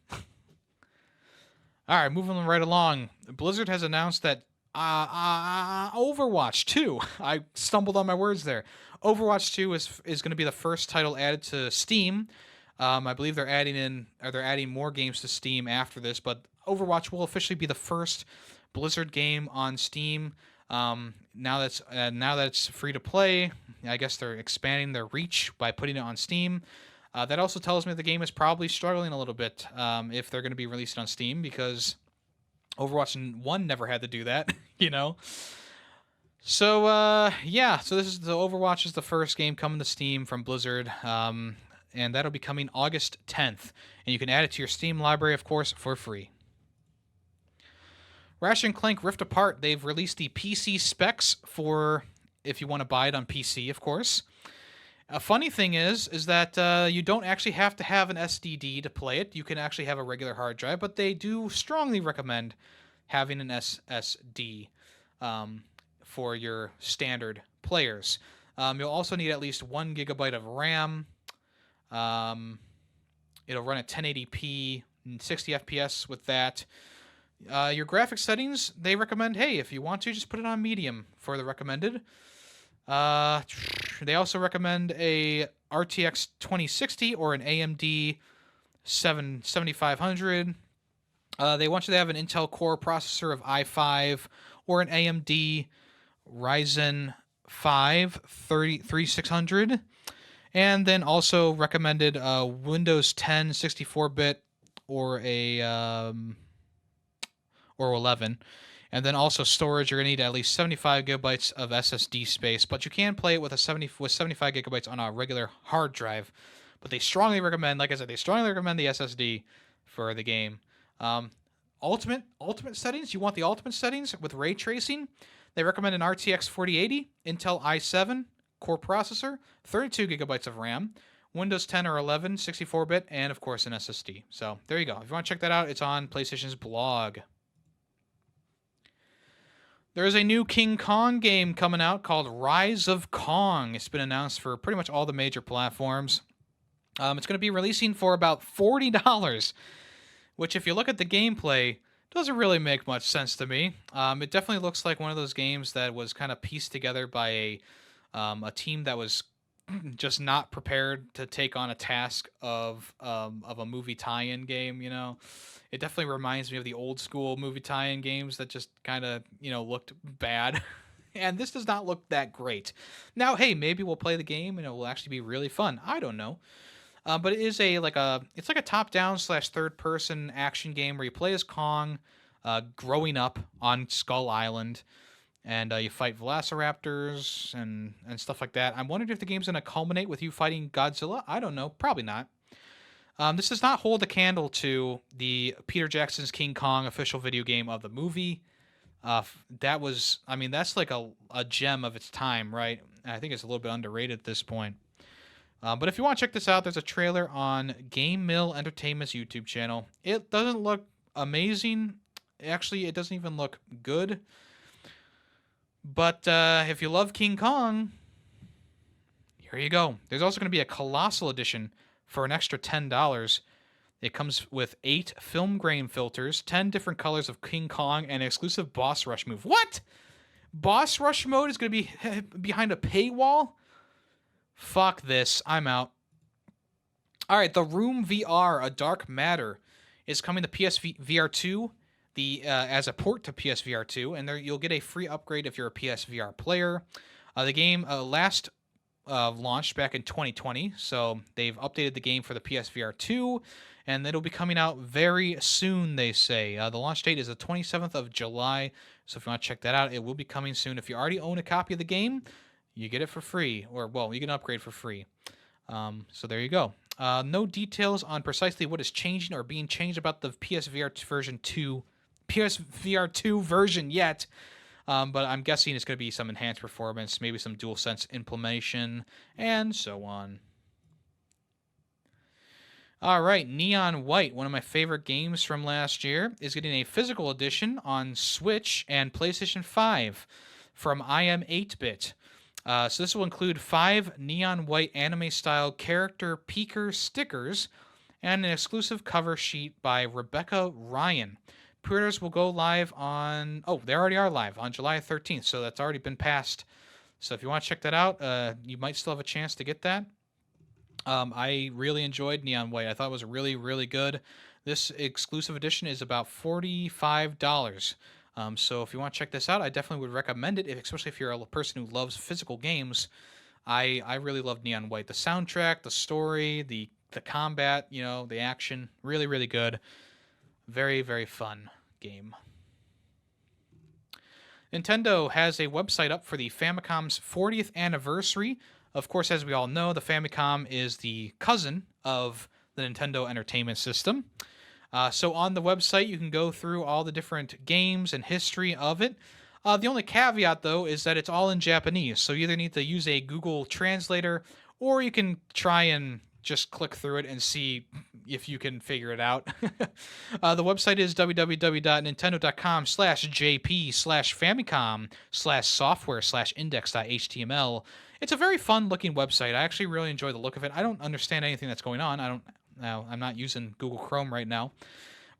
All right, moving right along. Blizzard has announced that Overwatch 2. I stumbled on my words there. Overwatch 2 is going to be the first title added to Steam. I believe they're adding more games to Steam after this, but Overwatch will officially be the first Blizzard game on Steam. Now that it's free to play, I guess they're expanding their reach by putting it on Steam. That also tells me the game is probably struggling a little bit if they're going to be released on Steam, because Overwatch 1 never had to do that, So so this is the Overwatch is the first game coming to Steam from Blizzard, and that'll be coming August 10th, and you can add it to your Steam library, of course, for free. Ratchet & Clank Rift Apart, they've released the PC specs for if you want to buy it on PC, of course. A funny thing is that you don't actually have to have an SSD to play it. You can actually have a regular hard drive, but they do strongly recommend having an SSD for your standard players. You'll also need at least 1 gigabyte of RAM. It'll run at 1080p and 60 FPS with that. Your graphics settings, they recommend, hey, if you want to, just put it on medium for the recommended. They also recommend a RTX 2060 or an AMD 7500. They want you to have an Intel Core processor of i5 or an AMD Ryzen 5 3600. And then also recommended Windows 10 64-bit or or 11. And then also storage, you're going to need at least 75 gigabytes of SSD space, but you can play it with 75 gigabytes on a regular hard drive. But they strongly recommend, like I said, the SSD for the game. Ultimate settings, you want the ultimate settings with ray tracing. They recommend an RTX 4080, Intel i7 core processor, 32 gigabytes of RAM, Windows 10 or 11, 64-bit, and of course an SSD. So there you go. If you want to check that out, it's on PlayStation's blog. There is a new King Kong game coming out called Rise of Kong. It's been announced for pretty much all the major platforms. It's going to be releasing for about $40, which if you look at the gameplay, doesn't really make much sense to me. It definitely looks like one of those games that was kind of pieced together by a team that was just not prepared to take on a task of a movie tie-in game. It definitely reminds me of the old school movie tie-in games that just kind of looked bad. And this does not look that great. Now, hey, maybe we'll play the game and it will actually be really fun. I don't know. But it is it's like a top-down / third-person action game where you play as Kong, growing up on Skull Island, and you fight velociraptors and stuff like that. I'm wondering if the game's going to culminate with you fighting Godzilla. I don't know. Probably not. This does not hold a candle to the Peter Jackson's King Kong official video game of the movie. That's like a gem of its time, right? I think it's a little bit underrated at this point. But if you want to check this out, there's a trailer on Game Mill Entertainment's YouTube channel. It doesn't look amazing. Actually, it doesn't even look good. But if you love King Kong, here you go. There's also going to be a Colossal Edition for an extra $10. It comes with 8 film grain filters, 10 different colors of King Kong, and an exclusive boss rush move. What? Boss rush mode is going to be behind a paywall? Fuck this. I'm out. All right, The Room VR, A Dark Matter, is coming to PSVR 2 as a port to PSVR 2, and you'll get a free upgrade if you're a PSVR player. The game last launched back in 2020, so they've updated the game for the PSVR 2, and it'll be coming out very soon, they say. The launch date is the 27th of July, so if you want to check that out, it will be coming soon. If you already own a copy of the game, you get it for free, or, well, you can upgrade for free. So there you go. No details on precisely what is changing or being changed about the PSVR PSVR 2 version yet, but I'm guessing it's going to be some enhanced performance, maybe some DualSense implementation, and so on. All right, Neon White, one of my favorite games from last year, is getting a physical edition on Switch and PlayStation 5 from IM8-Bit. So this will include 5 Neon White anime-style character peeker stickers and an exclusive cover sheet by Rebecca Ryan. Pre-orders will go live on... Oh, they already are live on July 13th, so that's already been passed. So if you want to check that out, you might still have a chance to get that. I really enjoyed Neon White. I thought it was really, really good. This exclusive edition is about $45. So if you want to check this out, I definitely would recommend it, especially if you're a person who loves physical games. I really love Neon White. The soundtrack, the story, the combat, the action, really, really good. Very, very fun game. Nintendo has a website up for the Famicom's 40th anniversary. Of course, as we all know, the Famicom is the cousin of the Nintendo Entertainment System. So on the website, you can go through all the different games and history of it. The only caveat, though, is that it's all in Japanese. So you either need to use a Google Translator, or you can try and just click through it and see if you can figure it out. The website is www.nintendo.com/jp/famicom/software/index.html. It's a very fun-looking website. I actually really enjoy the look of it. I don't understand anything that's going on. I'm not using Google Chrome right now.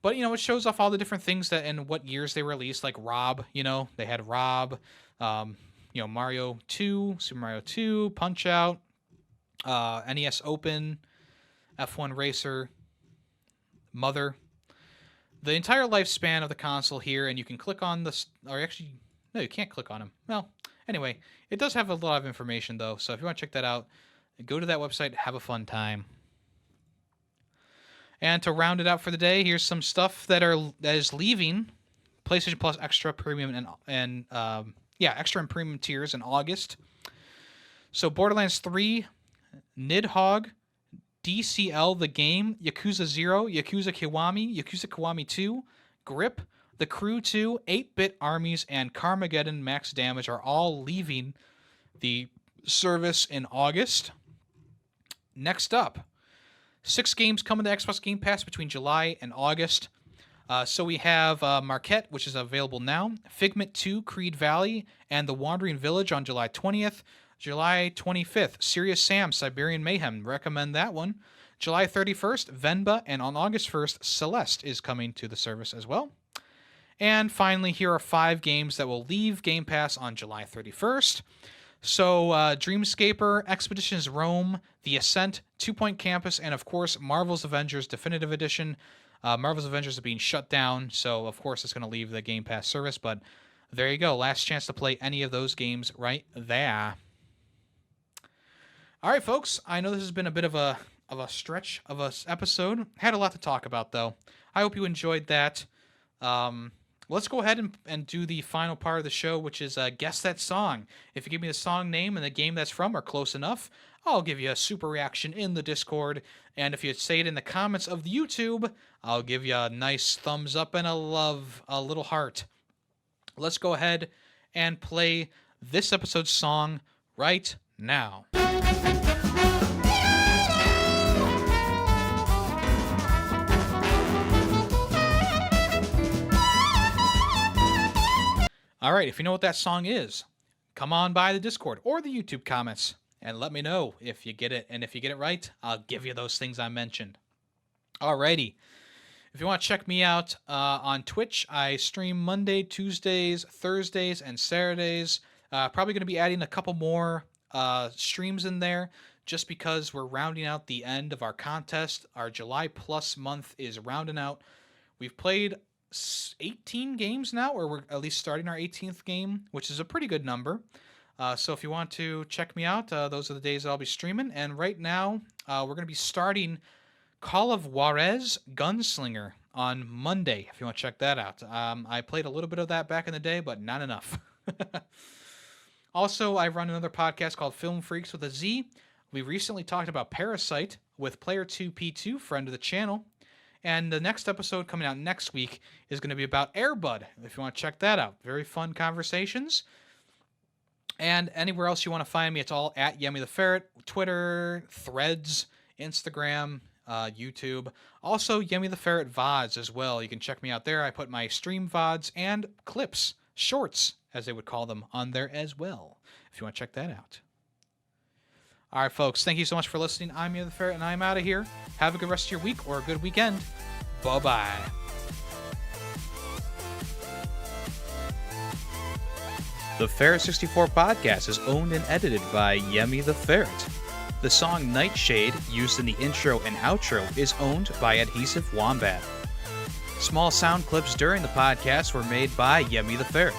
But, it shows off all the different things that and what years they released, like Rob, they had Rob, Mario 2, Super Mario 2, Punch-Out, NES Open, F1 Racer, Mother. The entire lifespan of the console here, and you can click on this, or actually, no, you can't click on them. Well, anyway, it does have a lot of information, though, so if you want to check that out, go to that website, have a fun time. And to round it out for the day, here's some stuff that is leaving PlayStation Plus Extra, Premium, and Extra and Premium tiers in August. So Borderlands 3, Nidhogg, DCL The Game, Yakuza 0, Yakuza Kiwami 2, Grip, The Crew 2, 8-Bit Armies, and Carmageddon Max Damage are all leaving the service in August. Next up, 6 games coming to Xbox Game Pass between July and August. So we have Marquette, which is available now, Figment 2, Creed Valley, and The Wandering Village on July 20th. July 25th, Serious Sam, Siberian Mayhem. Recommend that one. July 31st, Venba, and on August 1st, Celeste is coming to the service as well. And finally, here are 5 games that will leave Game Pass on July 31st. So, Dreamscaper, Expeditions Rome, The Ascent, Two Point Campus, and of course, Marvel's Avengers Definitive Edition. Marvel's Avengers is being shut down, so of course it's going to leave the Game Pass service, but there you go. Last chance to play any of those games right there. All right, folks. I know this has been a bit of a stretch of a episode. Had a lot to talk about, though. I hope you enjoyed that. Let's go ahead and do the final part of the show, which is guess that song. If you give me the song name and the game that's from are close enough, I'll give you a super reaction in the Discord. And if you say it in the comments of the YouTube, I'll give you a nice thumbs up and a little heart. Let's go ahead and play this episode's song right now. All right, if you know what that song is, come on by the Discord or the YouTube comments and let me know if you get it. And if you get it right, I'll give you those things I mentioned. Alrighty. If you want to check me out on Twitch, I stream Monday, Tuesdays, Thursdays, and Saturdays. Probably going to be adding a couple more streams in there just because we're rounding out the end of our contest. Our July Plus month is rounding out. We've played 18 games now, or we're at least starting our 18th game, which is a pretty good number. So if you want to check me out, those are the days that I'll be streaming. And right now, we're going to be starting Call of Juarez Gunslinger on Monday, if you want to check that out. I played a little bit of that back in the day, but not enough. Also, I run another podcast called Film Freaks with a Z. We recently talked about Parasite with Player2P2, friend of the channel. And the next episode coming out next week is going to be about Air Bud, if you want to check that out. Very fun conversations. And anywhere else you want to find me, it's all at Yemmy the Ferret, Twitter, Threads, Instagram, YouTube. Also, Yemmy the Ferret VODs as well. You can check me out there. I put my stream VODs and clips, shorts, as they would call them, on there as well, if you want to check that out. All right, folks, thank you so much for listening. I'm Yemmy the Ferret, and I'm out of here. Have a good rest of your week or a good weekend. Bye-bye. The Ferret 64 podcast is owned and edited by Yemmy the Ferret. The song Nightshade, used in the intro and outro, is owned by Adhesive Wombat. Small sound clips during the podcast were made by Yemmy the Ferret.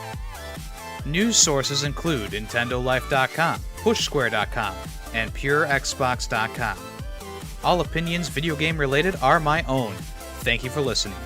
News sources include NintendoLife.com, PushSquare.com, and PureXbox.com. All opinions video game related are my own. Thank you for listening.